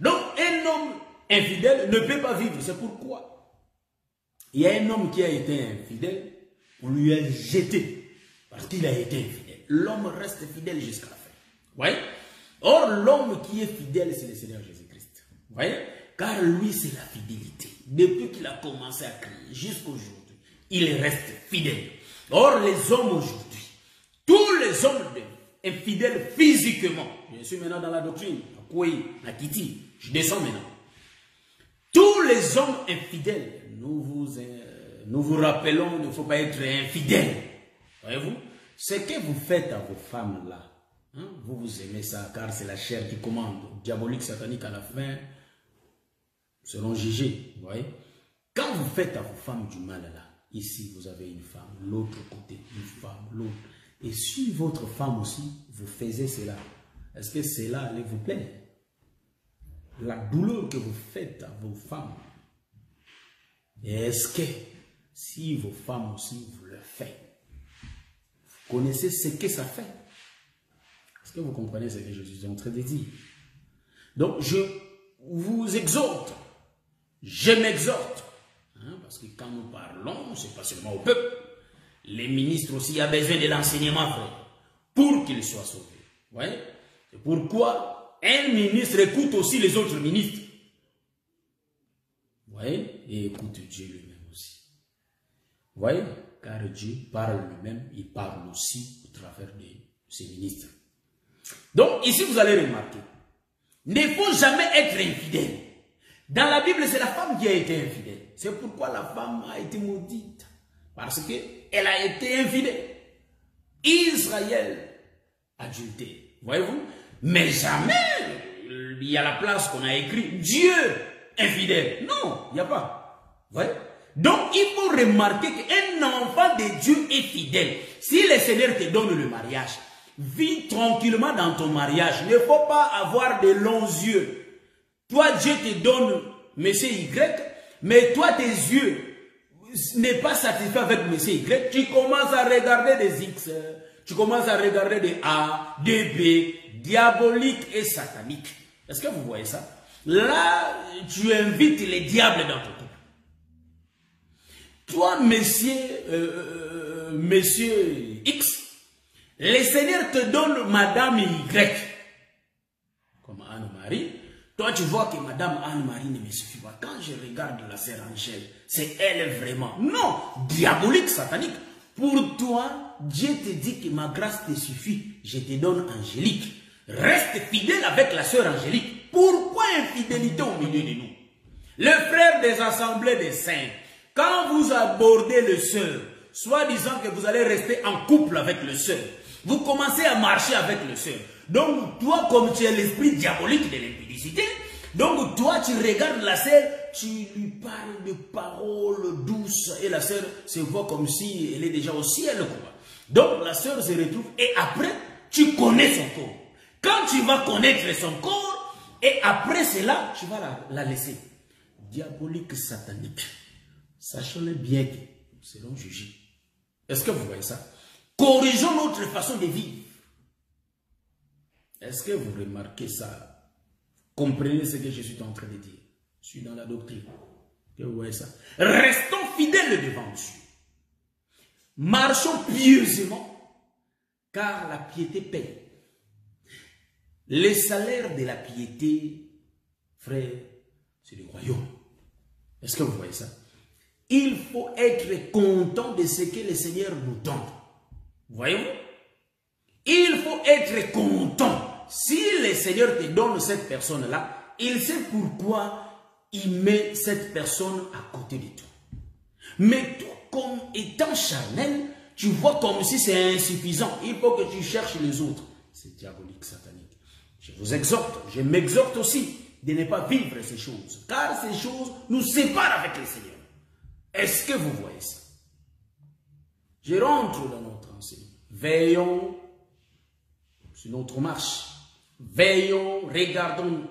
Donc, un homme infidèle ne peut pas vivre. C'est pourquoi il y a un homme qui a été infidèle, on lui a jeté parce qu'il a été infidèle. L'homme reste fidèle jusqu'à la fin. Vous voyez? Or, l'homme qui est fidèle, c'est le Seigneur Jésus-Christ. Vous voyez? Car lui, c'est la fidélité. Depuis qu'il a commencé à crier jusqu'à aujourd'hui, il reste fidèle. Or, les hommes aujourd'hui, tous les hommes infidèles physiquement, je suis maintenant dans la doctrine, à Koué, à Kiti, je descends maintenant. Tous les hommes infidèles, nous vous rappelons, il ne faut pas être infidèle. Voyez-vous? Ce que vous faites à vos femmes là, hein, vous aimez ça, car c'est la chair qui commande. Diabolique, satanique, à la fin, seront jugés. Vous voyez? Quand vous faites à vos femmes du mal là, ici vous avez une femme, l'autre côté, une femme, l'autre. Et si votre femme aussi, vous faisiez cela, est-ce que cela allait vous plaire? La douleur que vous faites à vos femmes, est-ce que si vos femmes aussi vous le faites, vous connaissez ce que ça fait? Est-ce que vous comprenez ce que je suis en train de dire? Donc je vous exhorte, je m'exhorte, hein, parce que quand nous parlons, ce n'est pas seulement au peuple, les ministres aussi ont besoin de l'enseignement, frère, pour qu'ils soient sauvés. Vous voyez? C'est pourquoi un ministre écoute aussi les autres ministres. Vous voyez? Et écoute Dieu lui-même aussi. Vous voyez? Car Dieu parle lui-même, il parle aussi au travers de ses ministres. Donc, ici, vous allez remarquer, il ne faut jamais être infidèle. Dans la Bible, c'est la femme qui a été infidèle. C'est pourquoi la femme a été maudite. Parce qu'elle a été infidèle. Israël, adultère. Voyez-vous? Mais jamais il y a la place qu'on a écrit Dieu infidèle. Non, il n'y a pas. Voyez? Donc, il faut remarquer qu'un enfant de Dieu est fidèle. Si le Seigneur te donne le mariage, vis tranquillement dans ton mariage. Il ne faut pas avoir de longs yeux. Toi, Dieu te donne monsieur Y, mais toi, tes yeux n'est pas satisfait avec monsieur Y, tu commences à regarder des X, tu commences à regarder des A, des B, diaboliques et sataniques. Est-ce que vous voyez ça? Là, tu invites les diables dans ton couple. Toi, monsieur X, le Seigneur te donne Madame Y, comme Anne-Marie. Toi, tu vois que Madame Anne-Marie ne me suffit pas. Quand je regarde la sœur Angèle, c'est elle vraiment. Non, diabolique, satanique. Pour toi, Dieu te dit que ma grâce te suffit. Je te donne Angélique. Reste fidèle avec la sœur Angélique. Pourquoi infidélité au milieu de nous? Le frère des assemblées des saints, quand vous abordez le sœur, soit disant que vous allez rester en couple avec le sœur, vous commencez à marcher avec le sœur. Donc, toi, comme tu es l'esprit diabolique de l'impudicité, donc toi, tu regardes la sœur, tu lui parles de paroles douces, et la sœur se voit comme si elle est déjà au ciel, quoi. Donc, la sœur se retrouve, et après, tu connais son corps. Quand tu vas connaître son corps, et après cela, tu vas la laisser. Diabolique, satanique. Sachons-le bien que nous serons jugés. Est-ce que vous voyez ça? Corrigeons notre façon de vivre. Est-ce que vous remarquez ça? Comprenez ce que je suis en train de dire. Je suis dans la doctrine. Que vous voyez ça? Restons fidèles devant Dieu. Marchons pieusement, car la piété paye. Le salaire de la piété, frère, c'est le royaume. Est-ce que vous voyez ça? Il faut être content de ce que le Seigneur nous donne. Voyez-vous? Il faut être content. si le Seigneur te donne cette personne-là, il sait pourquoi il met cette personne à côté de toi. Mais toi, comme étant charnel, tu vois comme si c'est insuffisant. Il faut que tu cherches les autres. C'est diabolique, satanique. Je vous exhorte, je m'exhorte aussi de ne pas vivre ces choses. Car ces choses nous séparent avec le Seigneur. Est-ce que vous voyez ça? Je rentre dans notre enseignement. Veillons sur notre marche. Veillons, regardons.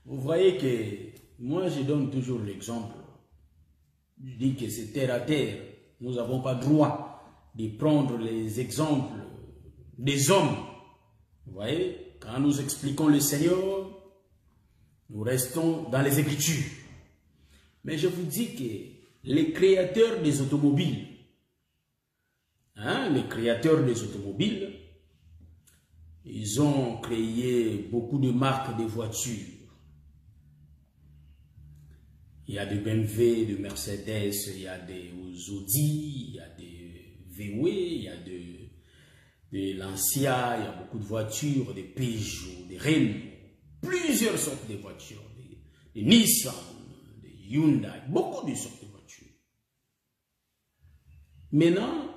Vous voyez que moi je donne toujours l'exemple. Je dis que c'est terre à terre. Nous n'avons pas droit de prendre les exemples des hommes. Vous voyez, quand nous expliquons le Seigneur, nous restons dans les Écritures. Mais je vous dis que les créateurs des automobiles, les créateurs des automobiles, ils ont créé beaucoup de marques de voitures. Il y a des BMW, des Mercedes, il y a des Audi, il y a des VW, il y a des Lancia, il y a beaucoup de voitures, des Peugeot, des Renault, plusieurs sortes de voitures, des Nissan, des Hyundai, beaucoup de sortes de voitures. Maintenant,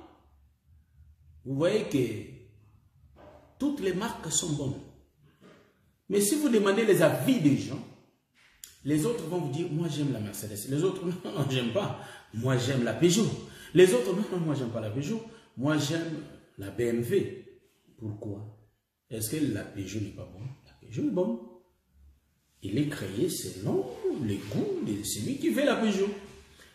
vous voyez que toutes les marques sont bonnes. Mais si vous demandez les avis des gens, les autres vont vous dire, moi j'aime la Mercedes. Les autres, non, j'aime pas. Moi j'aime la Peugeot. Les autres, non, moi j'aime pas la Peugeot. Moi j'aime la BMW. Pourquoi? Est-ce que la Peugeot n'est pas bonne? La Peugeot est bonne. Il est créé selon les goûts de celui qui veut la Peugeot.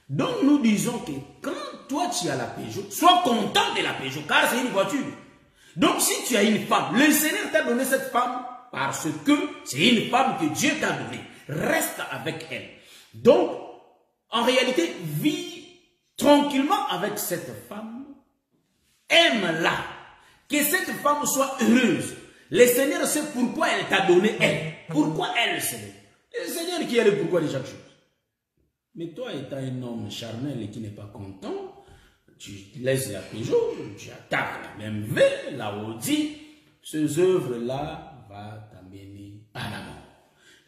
Donc nous disons que quand toi tu as la Peugeot, sois content de la Peugeot, car c'est une voiture. Donc si tu as une femme, le Seigneur t'a donné cette femme parce que c'est une femme que Dieu t'a donnée. Reste avec elle. Donc, en réalité, vis tranquillement avec cette femme. Aime-la. Que cette femme soit heureuse. Le Seigneur sait pourquoi elle t'a donné elle. Pourquoi elle, Seigneur? Le Seigneur qui est le pourquoi de chaque chose. Mais toi, étant un homme charnel et qui n'est pas content, tu laisses la Peugeot, tu attaques la BMW, la Audi. Ces œuvres-là vont t'amener à la mort.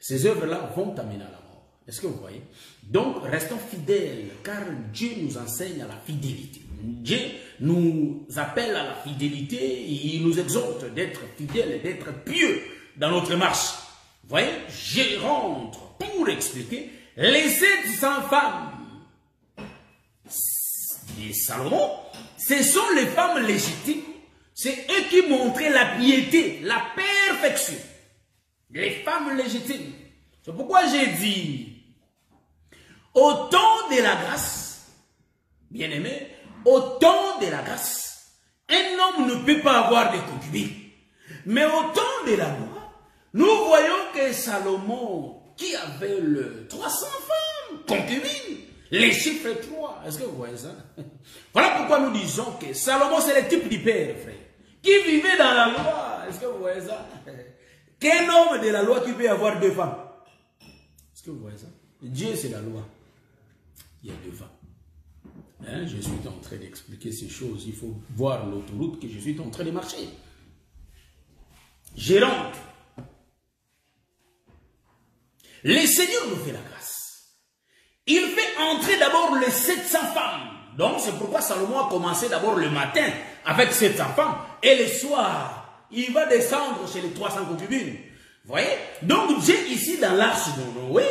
Ces œuvres-là vont t'amener à la mort. Est-ce que vous voyez? Donc, restons fidèles, car Dieu nous enseigne à la fidélité. Dieu nous appelle à la fidélité et il nous exhorte d'être fidèles, d'être pieux dans notre marche. Vous voyez? Je rentre pour expliquer les 700 femmes de Salomon. Ce sont les femmes légitimes. C'est eux qui montraient la piété, la perfection. Les femmes légitimes. C'est pourquoi j'ai dit, au temps de la grâce, bien aimé, au temps de la grâce, un homme ne peut pas avoir de concubines. Mais au temps de la loi, nous voyons que Salomon, qui avait 300 femmes, concubines, les chiffres 3, est-ce que vous voyez ça? Voilà pourquoi nous disons que Salomon c'est le type du père, frère, qui vivait dans la loi. Est-ce que vous voyez ça? Quel homme de la loi qui peut avoir 2 femmes? Est-ce que vous voyez ça? Dieu, c'est la loi. Il y a 2 femmes. Je suis en train d'expliquer ces choses. Il faut voir l'autoroute que je suis en train de marcher. Je rentre. Le Seigneur nous fait la grâce. Il fait entrer d'abord les 700 femmes. Donc, c'est pourquoi Salomon a commencé d'abord le matin avec 700 femmes. Et le soir, il va descendre chez les 300 concubines. Vous voyez? Donc Dieu ici dans l'arche de Noé,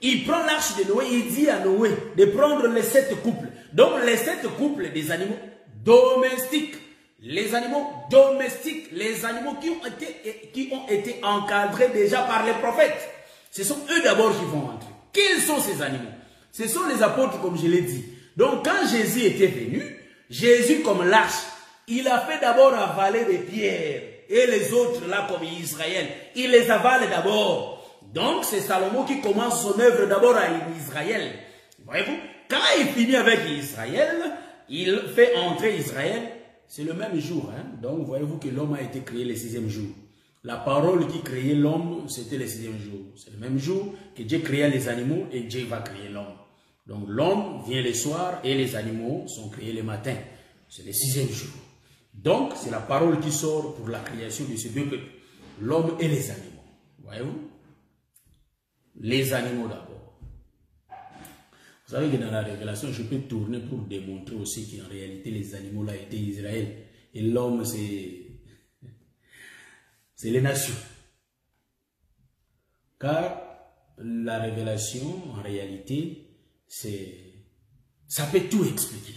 il prend l'arche de Noé, il dit à Noé de prendre les 7 couples. Donc les 7 couples des animaux domestiques. Les animaux domestiques, les animaux qui ont été encadrés déjà par les prophètes. Ce sont eux d'abord qui vont entrer. Quels sont ces animaux? Ce sont les apôtres comme je l'ai dit. Donc quand Jésus était venu, Jésus comme l'arche, il a fait d'abord avaler des pierres. Et les autres là comme Israël, il les avale d'abord. Donc c'est Salomon qui commence son œuvre d'abord à Israël. Voyez-vous? Quand il finit avec Israël, il fait entrer Israël. C'est le même jour. Donc voyez-vous que l'homme a été créé le 6e jour. La parole qui créait l'homme, c'était le 6e jour. C'est le même jour que Dieu créa les animaux et Dieu va créer l'homme. Donc l'homme vient le soir et les animaux sont créés le matin. C'est le 6e jour. Donc, c'est la parole qui sort pour la création de ces 2 peuples. l'homme et les animaux. Voyez-vous? Les animaux d'abord. Vous savez que dans la révélation, je peux tourner pour démontrer aussi qu'en réalité, les animaux là étaient Israël. Et l'homme, c'est les nations. Car la révélation, en réalité, ça peut tout expliquer.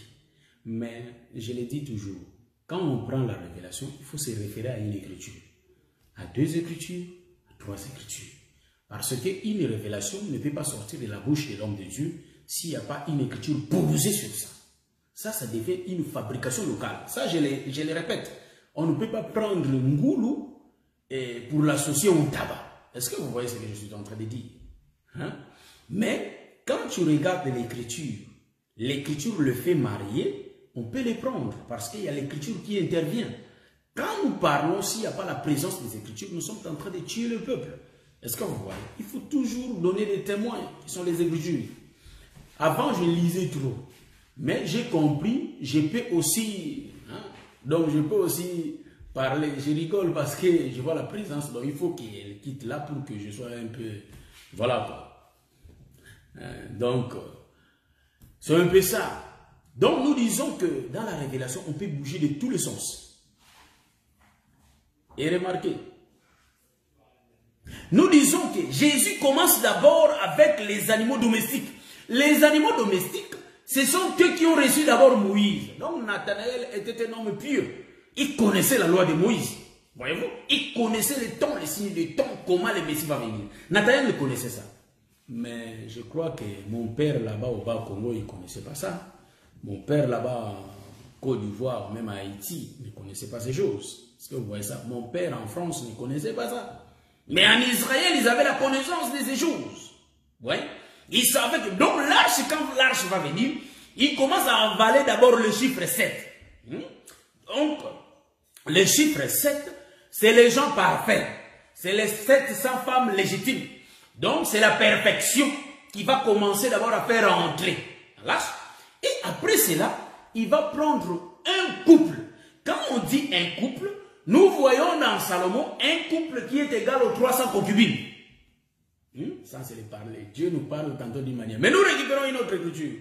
Mais je le dis toujours, quand on prend la révélation, il faut se référer à une écriture, à deux écritures, à trois écritures. Parce qu'une révélation ne peut pas sortir de la bouche de l'homme de Dieu s'il n'y a pas une écriture posée sur ça. Ça devient une fabrication locale. Ça, je le répète. On ne peut pas prendre le ngoulou pour l'associer au tabac. Est-ce que vous voyez ce que je suis en train de dire? Hein? Mais quand tu regardes l'écriture le fait marier, on peut les prendre parce qu'il y a l'écriture qui intervient. Quand nous parlons, s'il n'y a pas la présence des écritures, nous sommes en train de tuer le peuple. Est-ce que vous voyez? Il faut toujours donner des témoins qui sont les écritures. Avant, je lisais trop. Mais j'ai compris, je peux aussi, donc je peux aussi parler. Je rigole parce que je vois la présence, donc il faut qu'elle quitte là pour que je sois un peu, voilà quoi. Donc, c'est un peu ça. Donc nous disons que dans la révélation, on peut bouger de tous les sens. Et remarquez, nous disons que Jésus commence d'abord avec les animaux domestiques. Les animaux domestiques, ce sont eux qui ont reçu d'abord Moïse. Donc Nathanaël était un homme pieux. Il connaissait la loi de Moïse. Voyez-vous? Il connaissait les temps, les signes des temps, comment le Messie va venir. Nathanaël ne connaissait ça. Mais je crois que mon père là-bas au Bas-Congo, il ne connaissait pas ça. Mon père là-bas en Côte d'Ivoire, même à Haïti, ne connaissait pas ces choses. Est-ce que vous voyez ça? Mon père en France ne connaissait pas ça. Mais en Israël, ils avaient la connaissance de ces choses. Oui. Ils savaient que, donc l'arche, quand l'arche va venir, il commence à avaler d'abord le chiffre 7. Donc, le chiffre 7, c'est les gens parfaits. C'est les 700 femmes légitimes. Donc, c'est la perfection qui va commencer d'abord à faire entrer l'arche. Et après cela, il va prendre un couple. Quand on dit un couple, nous voyons dans Salomon un couple qui est égal aux 300 concubines. Ça, c'est le parler. Dieu nous parle tantôt d'une manière. Mais nous récupérons une autre écriture.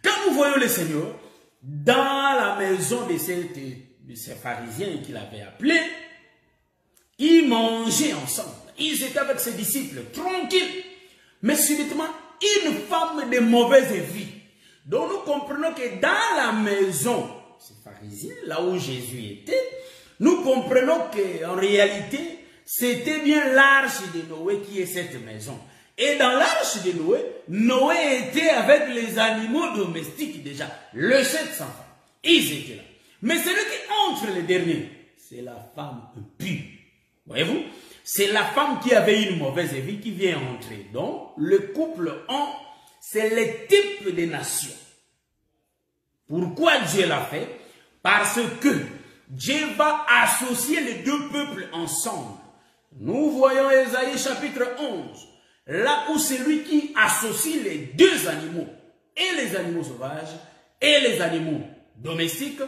Quand nous voyons le Seigneur, dans la maison de ces pharisiens qu'il avait appelés, ils mangeaient ensemble. Ils étaient avec ses disciples, tranquilles. Mais subitement, une femme de mauvaise vie. Donc nous comprenons que dans la maison, ces pharisiens, là où Jésus était, nous comprenons qu'en réalité, c'était bien l'arche de Noé qui est cette maison. Et dans l'arche de Noé, Noé était avec les animaux domestiques déjà, le 700 femmes. Ils étaient là. Mais celui qui entre les derniers, c'est la femme impure. Voyez-vous? C'est la femme qui avait une mauvaise vie qui vient entrer. Donc, le couple c'est le type de nation. Pourquoi Dieu l'a fait? Parce que Dieu va associer les deux peuples ensemble. Nous voyons Ésaïe chapitre 11, là où c'est lui qui associe les deux animaux, et les animaux sauvages, et les animaux domestiques,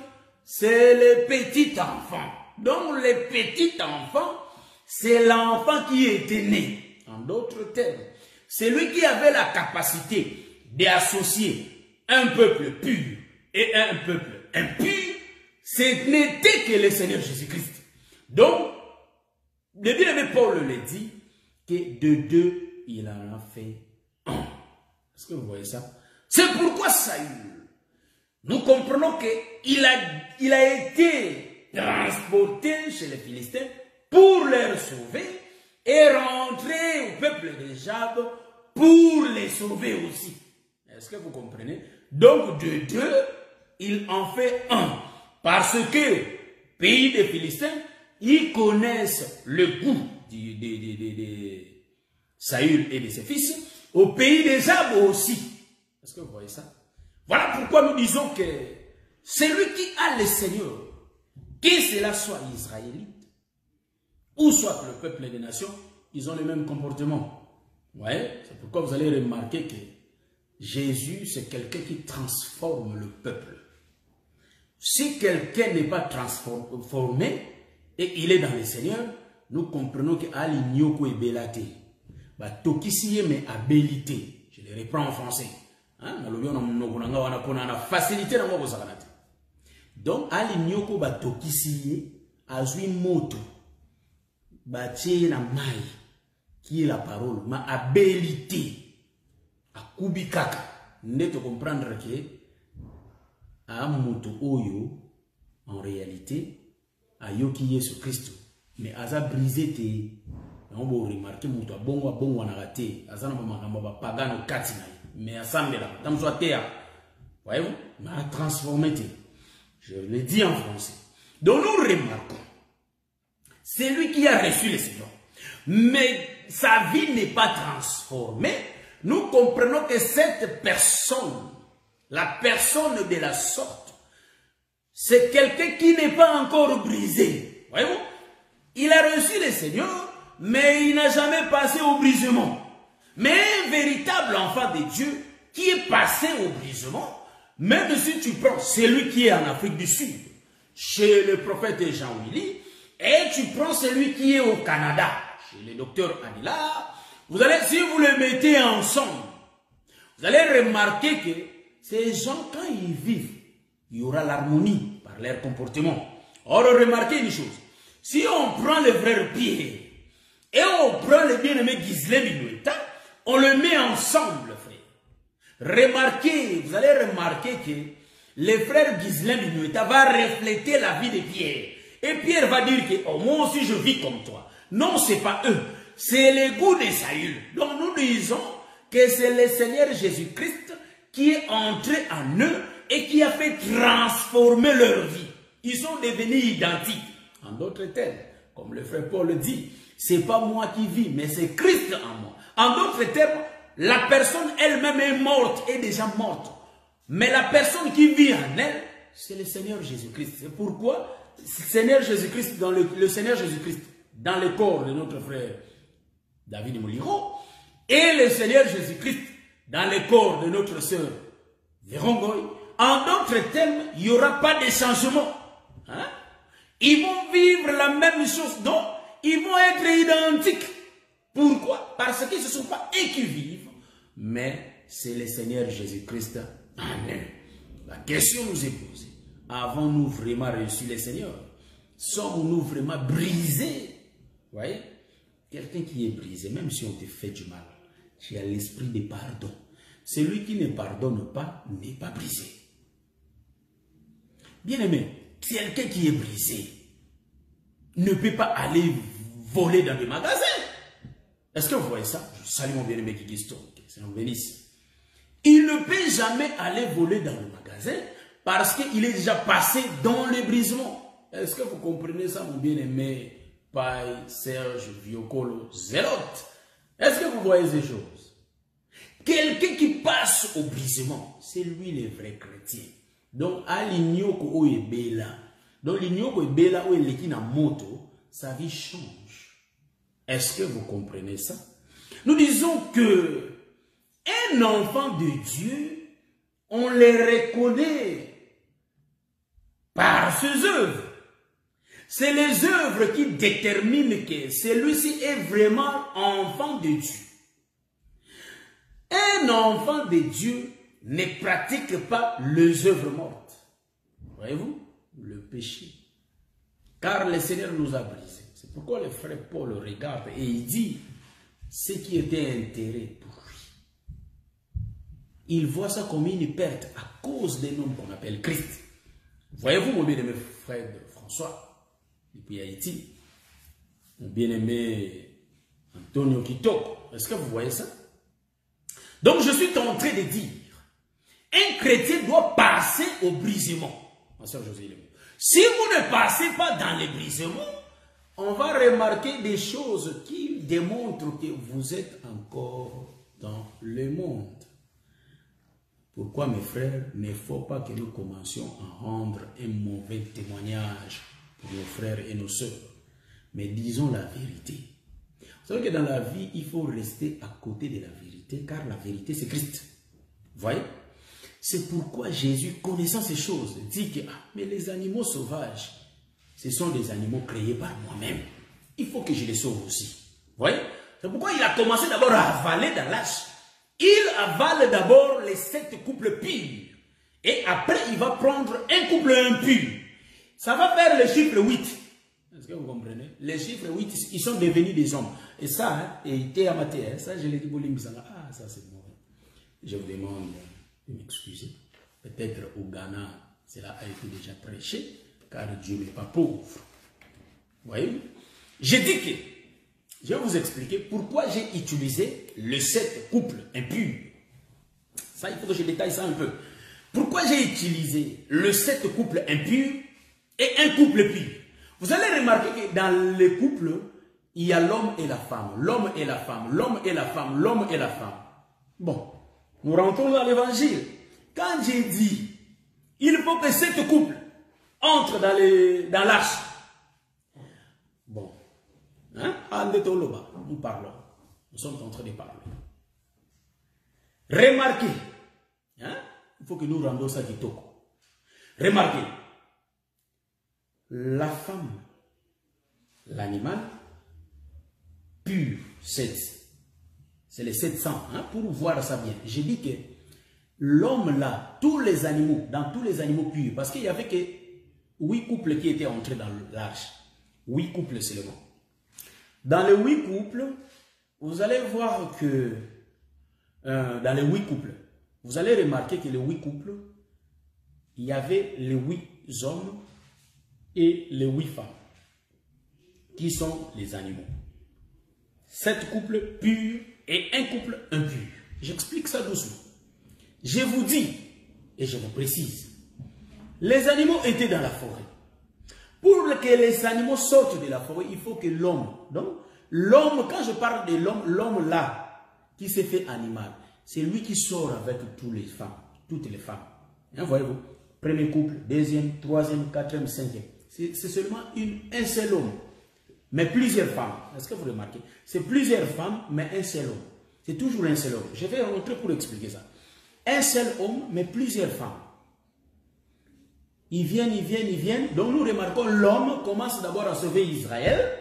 c'est les petits enfants. Donc les petits enfants, c'est l'enfant qui était né. En d'autres termes, c'est lui qui avait la capacité d'associer un peuple pur et un peuple impur. Ce n'était que le Seigneur Jésus-Christ. Donc, le bien-aimé Paul le dit, que de deux, il en a fait un. Est-ce que vous voyez ça? C'est pourquoi Saül, nous comprenons qu'il a été transporté chez les Philistins pour les sauver et rentrer au peuple de Jab pour les sauver aussi. Est-ce que vous comprenez? Donc, de deux, il en fait un. Parce que, pays des Philistins, ils connaissent le goût de Saül et de ses fils, au pays des Jab aussi. Est-ce que vous voyez ça? Voilà pourquoi nous disons que celui qui a le Seigneur, que cela soit israélite, ou soit le peuple des nations, ils ont le même comportement. Vous voyez? C'est pourquoi vous allez remarquer que Jésus, c'est quelqu'un qui transforme le peuple. Si quelqu'un n'est pas transformé, et il est dans le Seigneur, nous comprenons que Ali Nyoko est belate. Bah, tokisiye mais abilité. Je le reprends en français. Hein? On a facilité dans mon sakanate. Donc, Ali Nyoko ba tokisiye, azui moto, ba tche na mai, qui est la parole, ma abilité, a kubikaka, ne te comprendre que, a moto oyo, en réalité, a yoki Yesu Christo, mais aza brisé te, on va remarquer moto a bongo na raté, aza na mamakamba ba pagano katina, mais a sambela, tam soit terre, voyez-vous, mais a transformé te. Je le dis en français. Donc nous remarquons, c'est lui qui a reçu le Seigneur. Mais sa vie n'est pas transformée. Nous comprenons que cette personne, la personne de la sorte, c'est quelqu'un qui n'est pas encore brisé. Voyez-vous? Il a reçu le Seigneur, mais il n'a jamais passé au brisement. Mais un véritable enfant de Dieu qui est passé au brisement, même si tu prends celui qui est en Afrique du Sud, chez le prophète Jean-Willy, et tu prends celui qui est au Canada, chez le docteur Anila, vous allez, si vous les mettez ensemble, vous allez remarquer que ces gens, quand ils vivent, il y aura l'harmonie par leur comportement. Or, remarquez une chose, si on prend le frère Pierre, et on prend le bien-aimé Ghislain Minueta, on le met ensemble, frère. Remarquez, vous allez remarquer que le frère Ghislain Minueta va refléter la vie de Pierre. Et Pierre va dire que oh, moi aussi je vis comme toi. Non, ce n'est pas eux. C'est le goût de Saül. Donc nous disons que c'est le Seigneur Jésus-Christ qui est entré en eux et qui a fait transformer leur vie. Ils sont devenus identiques. En d'autres termes, comme le frère Paul dit, ce n'est pas moi qui vis, mais c'est Christ en moi. En d'autres termes, la personne elle-même est morte, est déjà morte. Mais la personne qui vit en elle, c'est le Seigneur Jésus-Christ. C'est pourquoi le Seigneur Jésus-Christ, le Seigneur Jésus-Christ, dans le corps de notre frère David Mouliro, et le Seigneur Jésus-Christ, dans le corps de notre sœur Vérongoy, en d'autres termes, il n'y aura pas de changement. Hein? Ils vont vivre la même chose, donc ils vont être identiques. Pourquoi? Parce qu'ils ne sont pas eux qui vivent, mais c'est le Seigneur Jésus-Christ en eux. La question nous est posée. Avons-nous vraiment reçu le Seigneur? Sommes-nous vraiment brisés? Vous voyez? Quelqu'un qui est brisé, même si on te fait du mal, tu as l'esprit de pardon. Celui qui ne pardonne pas n'est pas brisé. Bien aimé, quelqu'un qui est brisé ne peut pas aller voler dans des magasins. Est-ce que vous voyez ça? Je salue mon bien-aimé Kikisto, c'est un bénisse. Il ne peut jamais aller voler dans le magasin parce qu'il est déjà passé dans le brisement. Est-ce que vous comprenez ça, mon bien-aimé Paille, Serge, Viocolo, Zélote? Est-ce que vous voyez ces choses? Quelqu'un qui passe au brisement, c'est lui le vrai chrétien. Donc, à l'ignoko ou est bella. Donc, l'ignoko est bella ou est l'équina moto, sa vie change. Est-ce que vous comprenez ça? Nous disons que un enfant de Dieu, on les reconnaît par ses œuvres. C'est les œuvres qui déterminent que celui-ci est vraiment enfant de Dieu. Un enfant de Dieu ne pratique pas les œuvres mortes. Voyez-vous? Le péché. Car le Seigneur nous a brisés. C'est pourquoi le frère Paul regarde et il dit ce qui était intérêt pour lui. Il voit ça comme une perte à cause des noms qu'on appelle Christ. Voyez-vous, mon bien-aimé frère François, depuis Haïti, mon bien-aimé Antonio Kitoko, est-ce que vous voyez ça? Donc je suis en train de dire, un chrétien doit passer au brisement. Ma soeur José, si vous ne passez pas dans le brisement, on va remarquer des choses qui démontrent que vous êtes encore dans le monde. Pourquoi, mes frères, il ne faut pas que nous commencions à rendre un mauvais témoignage pour nos frères et nos sœurs. Mais disons la vérité. Vous savez que dans la vie, il faut rester à côté de la vérité, car la vérité, c'est Christ. Vous voyez? C'est pourquoi Jésus, connaissant ces choses, dit que mais les animaux sauvages, ce sont des animaux créés par moi-même. il faut que je les sauve aussi. Vous voyez? C'est pourquoi il a commencé d'abord à avaler dans l'arche. Il avale d'abord les 7 couples purs. Et après, il va prendre un couple impur. Ça va faire le chiffre 8. Est-ce que vous comprenez? Les chiffres 8, ils sont devenus des hommes. Et ça, hein, et amateur, ça, je l'ai dit, ah, ça c'est mauvais. Je vous demande de m'excuser. Peut-être au Ghana, cela a été déjà prêché, car Dieu n'est pas pauvre. Vous voyez? J'ai dit que, je vais vous expliquer pourquoi j'ai utilisé le 7 couples impurs. Ça, il faut que je détaille ça un peu. Pourquoi j'ai utilisé le 7 couples impurs et un couple pur? Vous allez remarquer que dans les couples, il y a l'homme et la femme, l'homme et la femme, l'homme et la femme, l'homme et la femme. Bon, nous rentrons dans l'évangile. Quand j'ai dit, il faut que 7 couples entrent dans l'arche. Bon, hein? Nous parlons. Nous sommes en train de parler. Remarquez, hein? Il faut que nous rendions ça du toko. Remarquez, la femme, l'animal, pur, 7. C'est les 700, hein, pour voir ça bien. J'ai dit que l'homme là, tous les animaux, dans tous les animaux purs, parce qu'il y avait que 8 couples qui étaient entrés dans l'arche. 8 couples seulement. Dans les 8 couples, vous allez voir que dans les 8 couples, vous allez remarquer que les 8 couples, il y avait les 8 hommes et les 8 femmes, qui sont les animaux. 7 couples purs et un couple impur. J'explique ça doucement. Je vous dis, et je vous précise, les animaux étaient dans la forêt. Pour que les animaux sortent de la forêt, il faut que l'homme, donc l'homme, quand je parle de l'homme, l'homme là, qui s'est fait animal, c'est lui qui sort avec toutes les femmes. Hein, voyez-vous? Premier couple, deuxième, troisième, quatrième, cinquième. C'est seulement un seul homme, mais plusieurs femmes. Est-ce que vous remarquez? C'est plusieurs femmes, mais un seul homme. C'est toujours un seul homme. Je vais rentrer pour expliquer ça. Un seul homme, mais plusieurs femmes. Ils viennent. Donc nous remarquons l'homme commence d'abord à sauver Israël,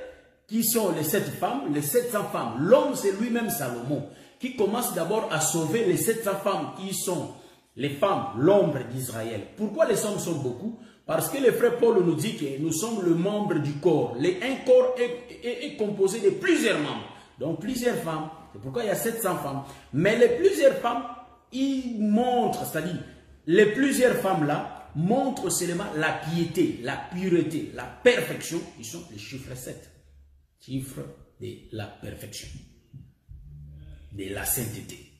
qui sont les 7 femmes, les 700 femmes. L'homme, c'est lui-même Salomon, qui commence d'abord à sauver les 700 femmes, qui sont les femmes, l'ombre d'Israël. Pourquoi les hommes sont beaucoup? Parce que le frère Paul nous dit que nous sommes le membre du corps. Un corps est composé de plusieurs membres. Donc plusieurs femmes. C'est pourquoi il y a 700 femmes. Mais les plusieurs femmes, ils montrent, c'est-à-dire, les plusieurs femmes là, montrent seulement la piété, la pureté, la perfection, qui sont les chiffres 7. Chiffre de la perfection, de la sainteté.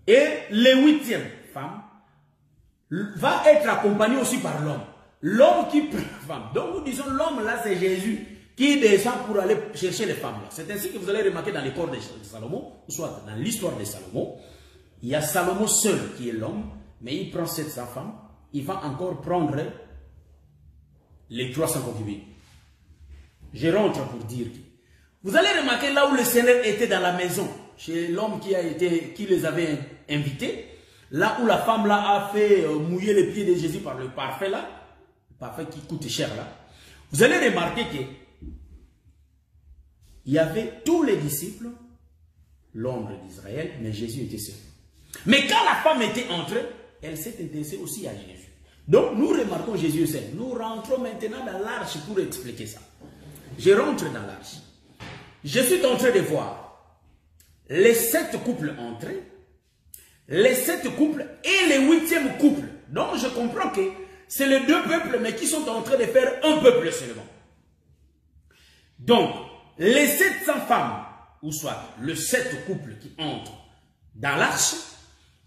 Et le 8e femme va être accompagné aussi par l'homme. L'homme qui prend la femme. Donc nous disons l'homme là c'est Jésus qui descend pour aller chercher les femmes là. C'est ainsi que vous allez remarquer dans les corps de Salomon, ou soit dans l'histoire de Salomon, il y a Salomon seul qui est l'homme, mais il prend 700 femmes, il va encore prendre les 300 concubines. Je rentre pour dire que vous allez remarquer là où le Seigneur était dans la maison, chez l'homme qui les avait invités, là où la femme là a fait mouiller les pieds de Jésus par le parfait là, le parfait qui coûte cher là, vous allez remarquer que il y avait tous les disciples, l'ombre d'Israël, mais Jésus était seul. Mais quand la femme était entrée, elle s'est intéressée aussi à Jésus. Donc nous remarquons Jésus seul. Nous rentrons maintenant dans l'arche pour expliquer ça. Je rentre dans l'arche. Je suis en train de voir les 7 couples entrés, les 7 couples et les 8e couple. Donc je comprends que c'est les 2 peuples, mais qui sont en train de faire un peuple seulement. Donc, les 700 femmes, ou soit le 7 couples qui entrent dans l'arche,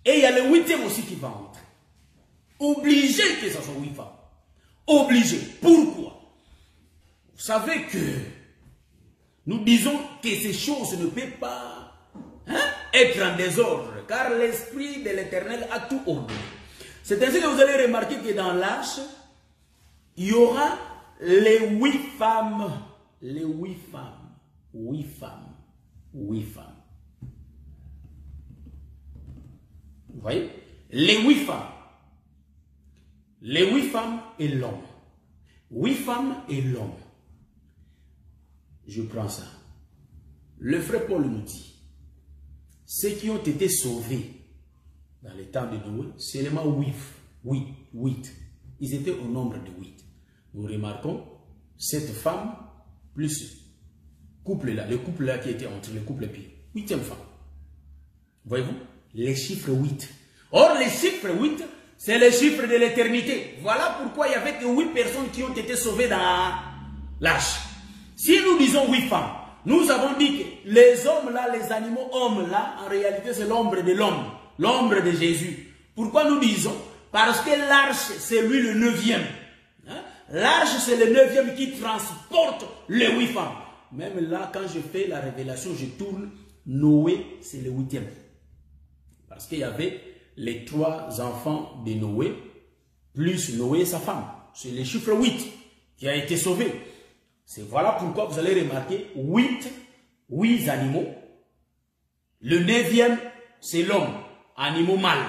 et il y a le 8e aussi qui va entrer. Obligé que ce soit 8 femmes. Obligé. Pourquoi? Vous savez que nous disons que ces choses ne peuvent pas être en désordre, car l'Esprit de l'Éternel a tout ordonné. C'est ainsi que vous allez remarquer que dans l'arche, il y aura les 8 femmes. Les 8 femmes. 8 femmes. 8 femmes. Vous voyez? Les 8 femmes. Les 8 femmes et l'homme. 8 femmes et l'homme. je prends ça. Le frère Paul nous dit, ceux qui ont été sauvés dans les temps de Noé, seulement 8. Ils étaient au nombre de 8. Nous remarquons, cette femme, plus couple là, le couple là qui était entre les couples pieux, 8e femme. Voyez-vous, les chiffres 8. Or, les chiffres 8, c'est les chiffres de l'éternité. Voilà pourquoi il n'y avait que 8 personnes qui ont été sauvées dans l'arche. Si nous disons 8 femmes, nous avons dit que les hommes là, les animaux hommes là, en réalité c'est l'ombre de l'homme, l'ombre de Jésus. Pourquoi nous disons? Parce que l'arche, c'est lui le 9e. Hein? L'arche, c'est le 9e qui transporte les 8 femmes. Même là, quand je fais la révélation, je tourne, Noé, c'est le 8e. Parce qu'il y avait les 3 enfants de Noé, plus Noé et sa femme. C'est le chiffre 8 qui a été sauvé. C'est voilà pourquoi vous allez remarquer 8 animaux. Le 9e, c'est l'homme, animaux mâles.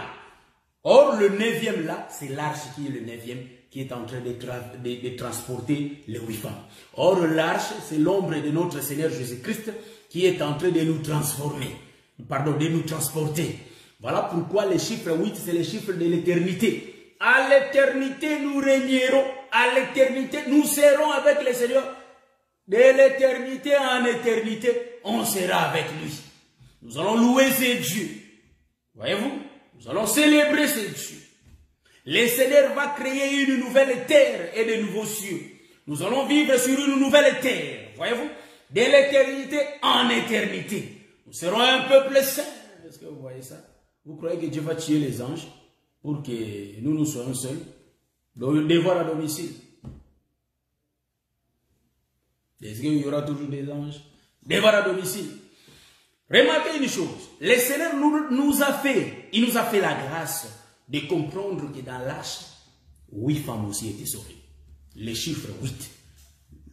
Or, le 9e là, c'est l'arche qui est le 9e, qui est en train de transporter les 8 femmes. Or, l'arche, c'est l'ombre de notre Seigneur Jésus-Christ qui est en train de nous transformer, de nous transporter. Voilà pourquoi les chiffres 8, c'est les chiffres de l'éternité. À l'éternité, nous régnerons. À l'éternité, nous serons avec le Seigneur. De l'éternité en éternité, on sera avec lui. Nous allons louer ces dieux. Voyez-vous? Nous allons célébrer ces dieux. Le Seigneur va créer une nouvelle terre et de nouveaux cieux. Nous allons vivre sur une nouvelle terre. Voyez-vous? De l'éternité en éternité. Nous serons un peuple saint. Est-ce que vous voyez ça? Vous croyez que Dieu va tuer les anges pour que nous soyons seuls? Le devoir à domicile. Est-ce qu'il y aura toujours des anges? Devoir à domicile. Remarquez une chose. Le Seigneur il nous a fait la grâce de comprendre que dans l'arche, 8 femmes aussi étaient sauvées. Les chiffres 8.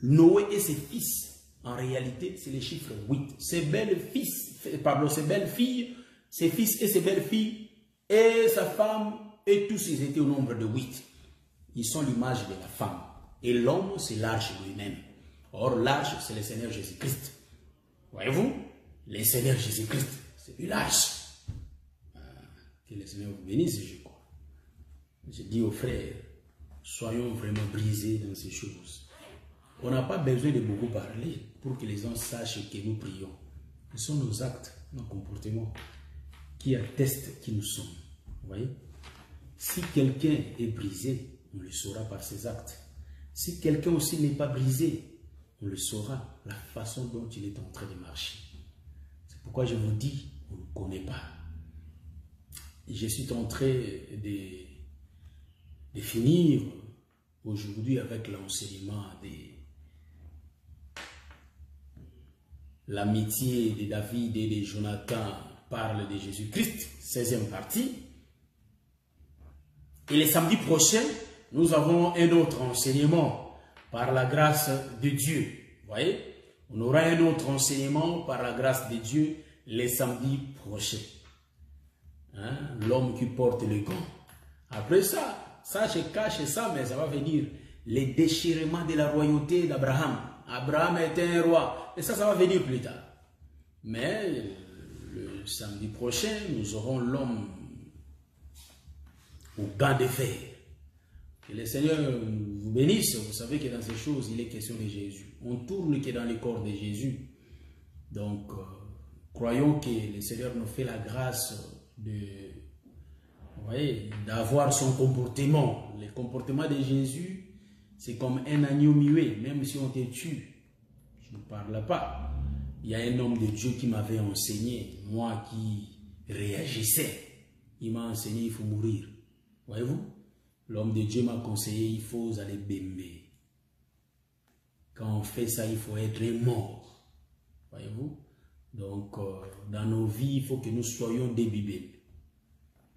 Noé et ses fils, en réalité, c'est les chiffres 8. Ses belles filles, ses fils et ses belles filles, et sa femme, et tous ils étaient au nombre de 8. Ils sont l'image de la femme. Et l'homme, c'est l'arche lui-même. Or, l'arche, c'est le Seigneur Jésus-Christ. Voyez-vous? Le Seigneur Jésus-Christ, c'est lui l'arche. Que le Seigneur vous bénisse, je crois. Je dis aux frères, soyons vraiment brisés dans ces choses. On n'a pas besoin de beaucoup parler pour que les gens sachent que nous prions. Ce sont nos actes, nos comportements qui attestent qui nous sommes. Vous voyez? Si quelqu'un est brisé, on le saura par ses actes. Si quelqu'un aussi n'est pas brisé, on le saura la façon dont il est en train de marcher. C'est pourquoi je vous dis, on ne connaît pas. Je suis en train de finir aujourd'hui avec l'enseignement de l'amitié de David et de Jonathan parle de Jésus-Christ, 16e partie. Et le samedi prochain, nous avons un autre enseignement par la grâce de Dieu. Vous voyez? On aura un autre enseignement par la grâce de Dieu le samedi prochain. Hein? L'homme qui porte le gant. Après ça, je cache ça, mais ça va venir le déchirement de la royauté d'Abraham. Abraham était un roi. Et ça va venir plus tard. Mais le samedi prochain, nous aurons l'homme au gant de fer. Que le Seigneur vous bénisse. Vous savez que dans ces choses, il est question de Jésus. On tourne que dans le corps de Jésus. Donc, croyons que le Seigneur nous fait la grâce d'avoir son comportement. Le comportement de Jésus, c'est comme un agneau muet. Même si on te tue, je ne parle pas. Il y a un homme de Dieu qui m'avait enseigné, moi qui réagissais. Il m'a enseigné, il faut mourir. Voyez-vous? L'homme de Dieu m'a conseillé, il faut aller bêmer. Quand on fait ça, il faut être mort. Voyez-vous? Donc, dans nos vies, il faut que nous soyons débibés.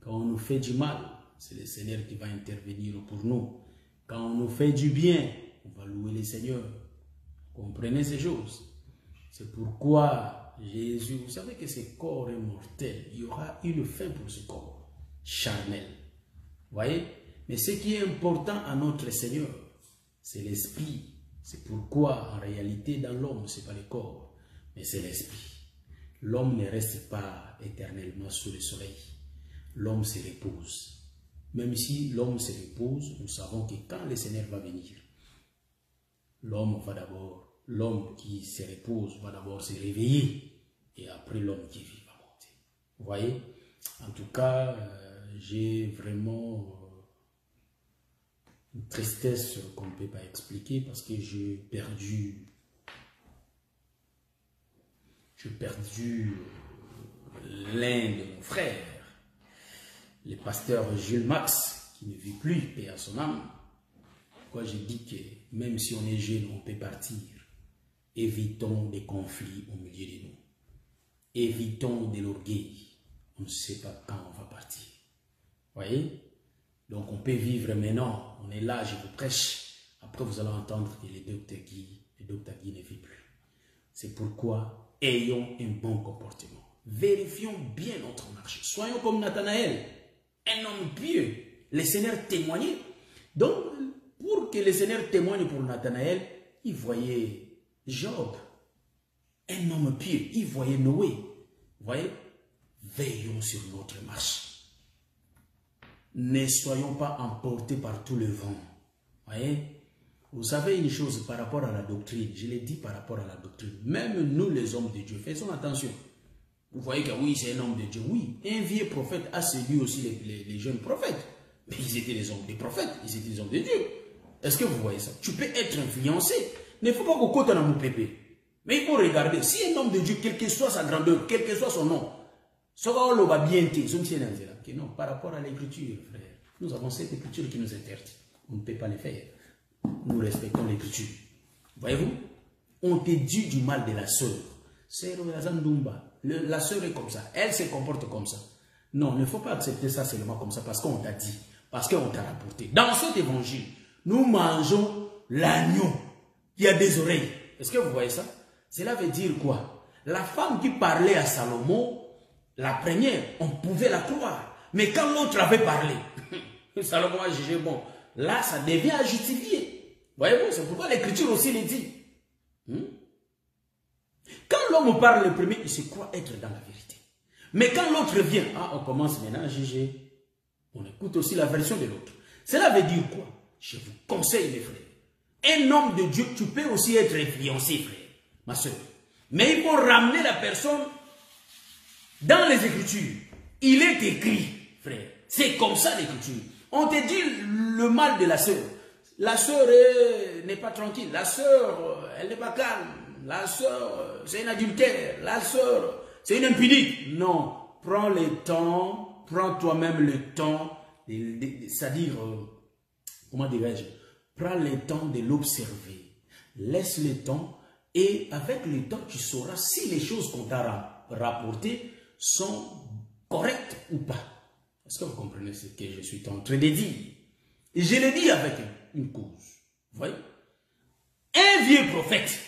Quand on nous fait du mal, c'est le Seigneur qui va intervenir pour nous. Quand on nous fait du bien, on va louer le Seigneur. Comprenez ces choses. C'est pourquoi Jésus, vous savez que ce corps est mortel. Il y aura une fin pour ce corps charnel. Vous voyez? Mais ce qui est important à notre Seigneur, c'est l'esprit. C'est pourquoi, en réalité, dans l'homme, ce n'est pas le corps, mais c'est l'esprit. L'homme ne reste pas éternellement sous le soleil. L'homme se repose. Même si l'homme se repose, nous savons que quand le Seigneur va venir, l'homme qui se repose va d'abord se réveiller et après l'homme qui vit va monter. Vous voyez? En tout cas, j'ai vraiment une tristesse qu'on ne peut pas expliquer parce que j'ai perdu l'un de nos frères, le pasteur Jules Max, qui ne vit plus, paix à son âme. Pourquoi je dis que même si on est jeune, on peut partir. Évitons des conflits au milieu de nous. Évitons de l'orgueil. On ne sait pas quand on va partir. Vous voyez? Donc on peut vivre maintenant. On est là, je vous prêche. Après vous allez entendre que le docteur Guy ne vit plus. C'est pourquoi ayons un bon comportement. Vérifions bien notre marche. Soyons comme Nathanaël, un homme pieux. Le Seigneur témoignait. Donc, pour que le Seigneur témoigne pour Nathanaël, il voyait Job, un homme pieux. Il voyait Noé. Vous voyez? Veillons sur notre marche. Ne soyons pas emportés par tout le vent. Vous voyez? Vous savez une chose par rapport à la doctrine, je l'ai dit par rapport à la doctrine, même nous les hommes de Dieu, faisons attention. Vous voyez que oui, c'est un homme de Dieu, oui. Un vieux prophète a séduit aussi les jeunes prophètes. Mais ils étaient les hommes des prophètes, ils étaient les hommes de Dieu. Est-ce que vous voyez ça? Tu peux être influencé. Il ne faut pas que côté dans mon pépé. Mais il faut regarder, si un homme de Dieu, quelle que soit sa grandeur, quel que soit son nom, non, par rapport à l'écriture, frère, nous avons cette écriture qui nous interdit. On ne peut pas le faire. Nous respectons l'écriture. Voyez-vous? On te dit du mal de la sœur. La sœur est comme ça. Elle se comporte comme ça. Non, il ne faut pas accepter ça seulement comme ça parce qu'on t'a dit. Parce qu'on t'a rapporté. Dans cet évangile, nous mangeons l'agneau qui a des oreilles. Est-ce que vous voyez ça? Cela veut dire quoi? La femme qui parlait à Salomon, la première, on pouvait la croire. Mais quand l'autre avait parlé, Salomon a jugé bon. Là, ça devient à justifier. Voyez-vous, c'est pourquoi l'écriture aussi le dit. Quand l'homme parle le premier, il se croit être dans la vérité. Mais quand l'autre vient, on commence maintenant à juger. On écoute aussi la version de l'autre. Cela veut dire quoi? Je vous conseille, mes frères. Un homme de Dieu, tu peux aussi être influencé, frère, ma soeur. Mais il faut ramener la personne dans les Écritures. Il est écrit, frère. C'est comme ça l'écriture. On te dit le mal de la sœur. La sœur n'est pas tranquille. La sœur, elle n'est pas calme. La sœur, c'est une adultère. La sœur, c'est une impudique. Non, prends le temps, prends toi-même le temps, c'est-à-dire, comment dirais-je, prends le temps de l'observer. Laisse le temps et avec le temps, tu sauras si les choses qu'on t'a rapportées sont correctes ou pas. Est-ce que vous comprenez ce que je suis en train de dire? Et je le dis avec une cause. Vous voyez? Un vieux prophète.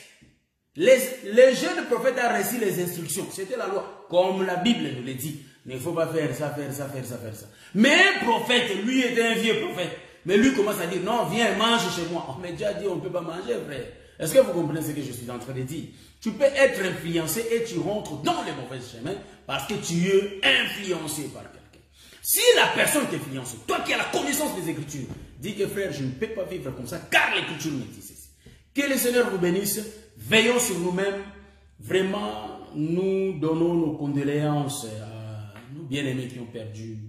Les jeunes prophètes ont reçu les instructions. C'était la loi. Comme la Bible nous le dit. Il ne faut pas faire ça, faire ça, faire ça, faire ça. Mais un prophète, lui était un vieux prophète. Mais lui commence à dire, non, viens, mange chez moi. On m'a déjà dit, on ne peut pas manger, frère. Est-ce que vous comprenez ce que je suis en train de dire? Tu peux être influencé et tu rentres dans les mauvais chemins parce que tu es influencé par quelqu'un. Si la personne t'influence, toi qui as la connaissance des Écritures, dis que frère, je ne peux pas vivre comme ça car l'Écriture me dit ceci. Que le Seigneur vous bénisse. Veillons sur nous-mêmes. Vraiment, nous donnons nos condoléances à nos bien-aimés qui ont perdu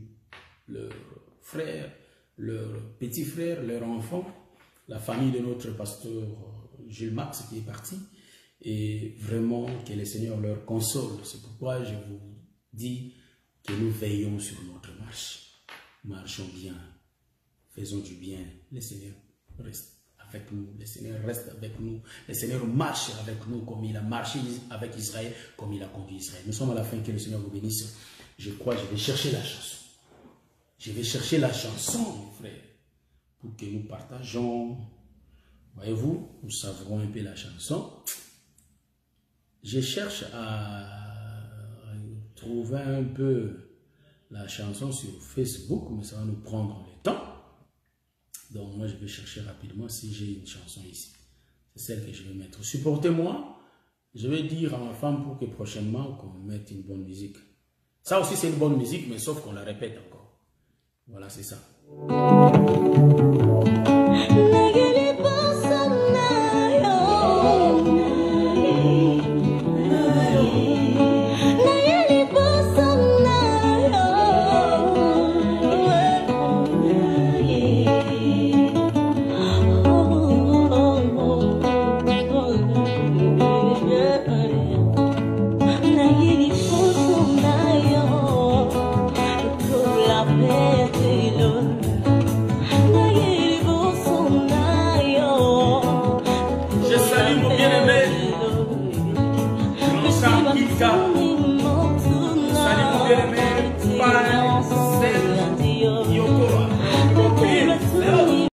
leur frère, leur petit frère, leur enfant, la famille de notre pasteur Jules Max qui est parti. Et vraiment, que le Seigneur leur console. C'est pourquoi je vous dis que nous veillons sur notre marche. Marchons bien. Faisons du bien. Le Seigneur reste avec nous. Le Seigneur reste avec nous. Le Seigneur marche avec nous comme il a marché avec Israël, comme il a conduit Israël. Nous sommes à la fin, que le Seigneur vous bénisse. Je crois que je vais chercher la chanson. Je vais chercher la chanson, mes frères, pour que nous partageons. Voyez-vous, nous savrons un peu la chanson. Je cherche à trouver un peu la chanson sur Facebook, mais ça va nous prendre le temps. Donc moi je vais chercher rapidement si j'ai une chanson ici. C'est celle que je vais mettre. Supportez-moi. Je vais dire à ma femme pour que prochainement qu'on mette une bonne musique. Ça aussi c'est une bonne musique, mais sauf qu'on la répète encore. Voilà, c'est ça.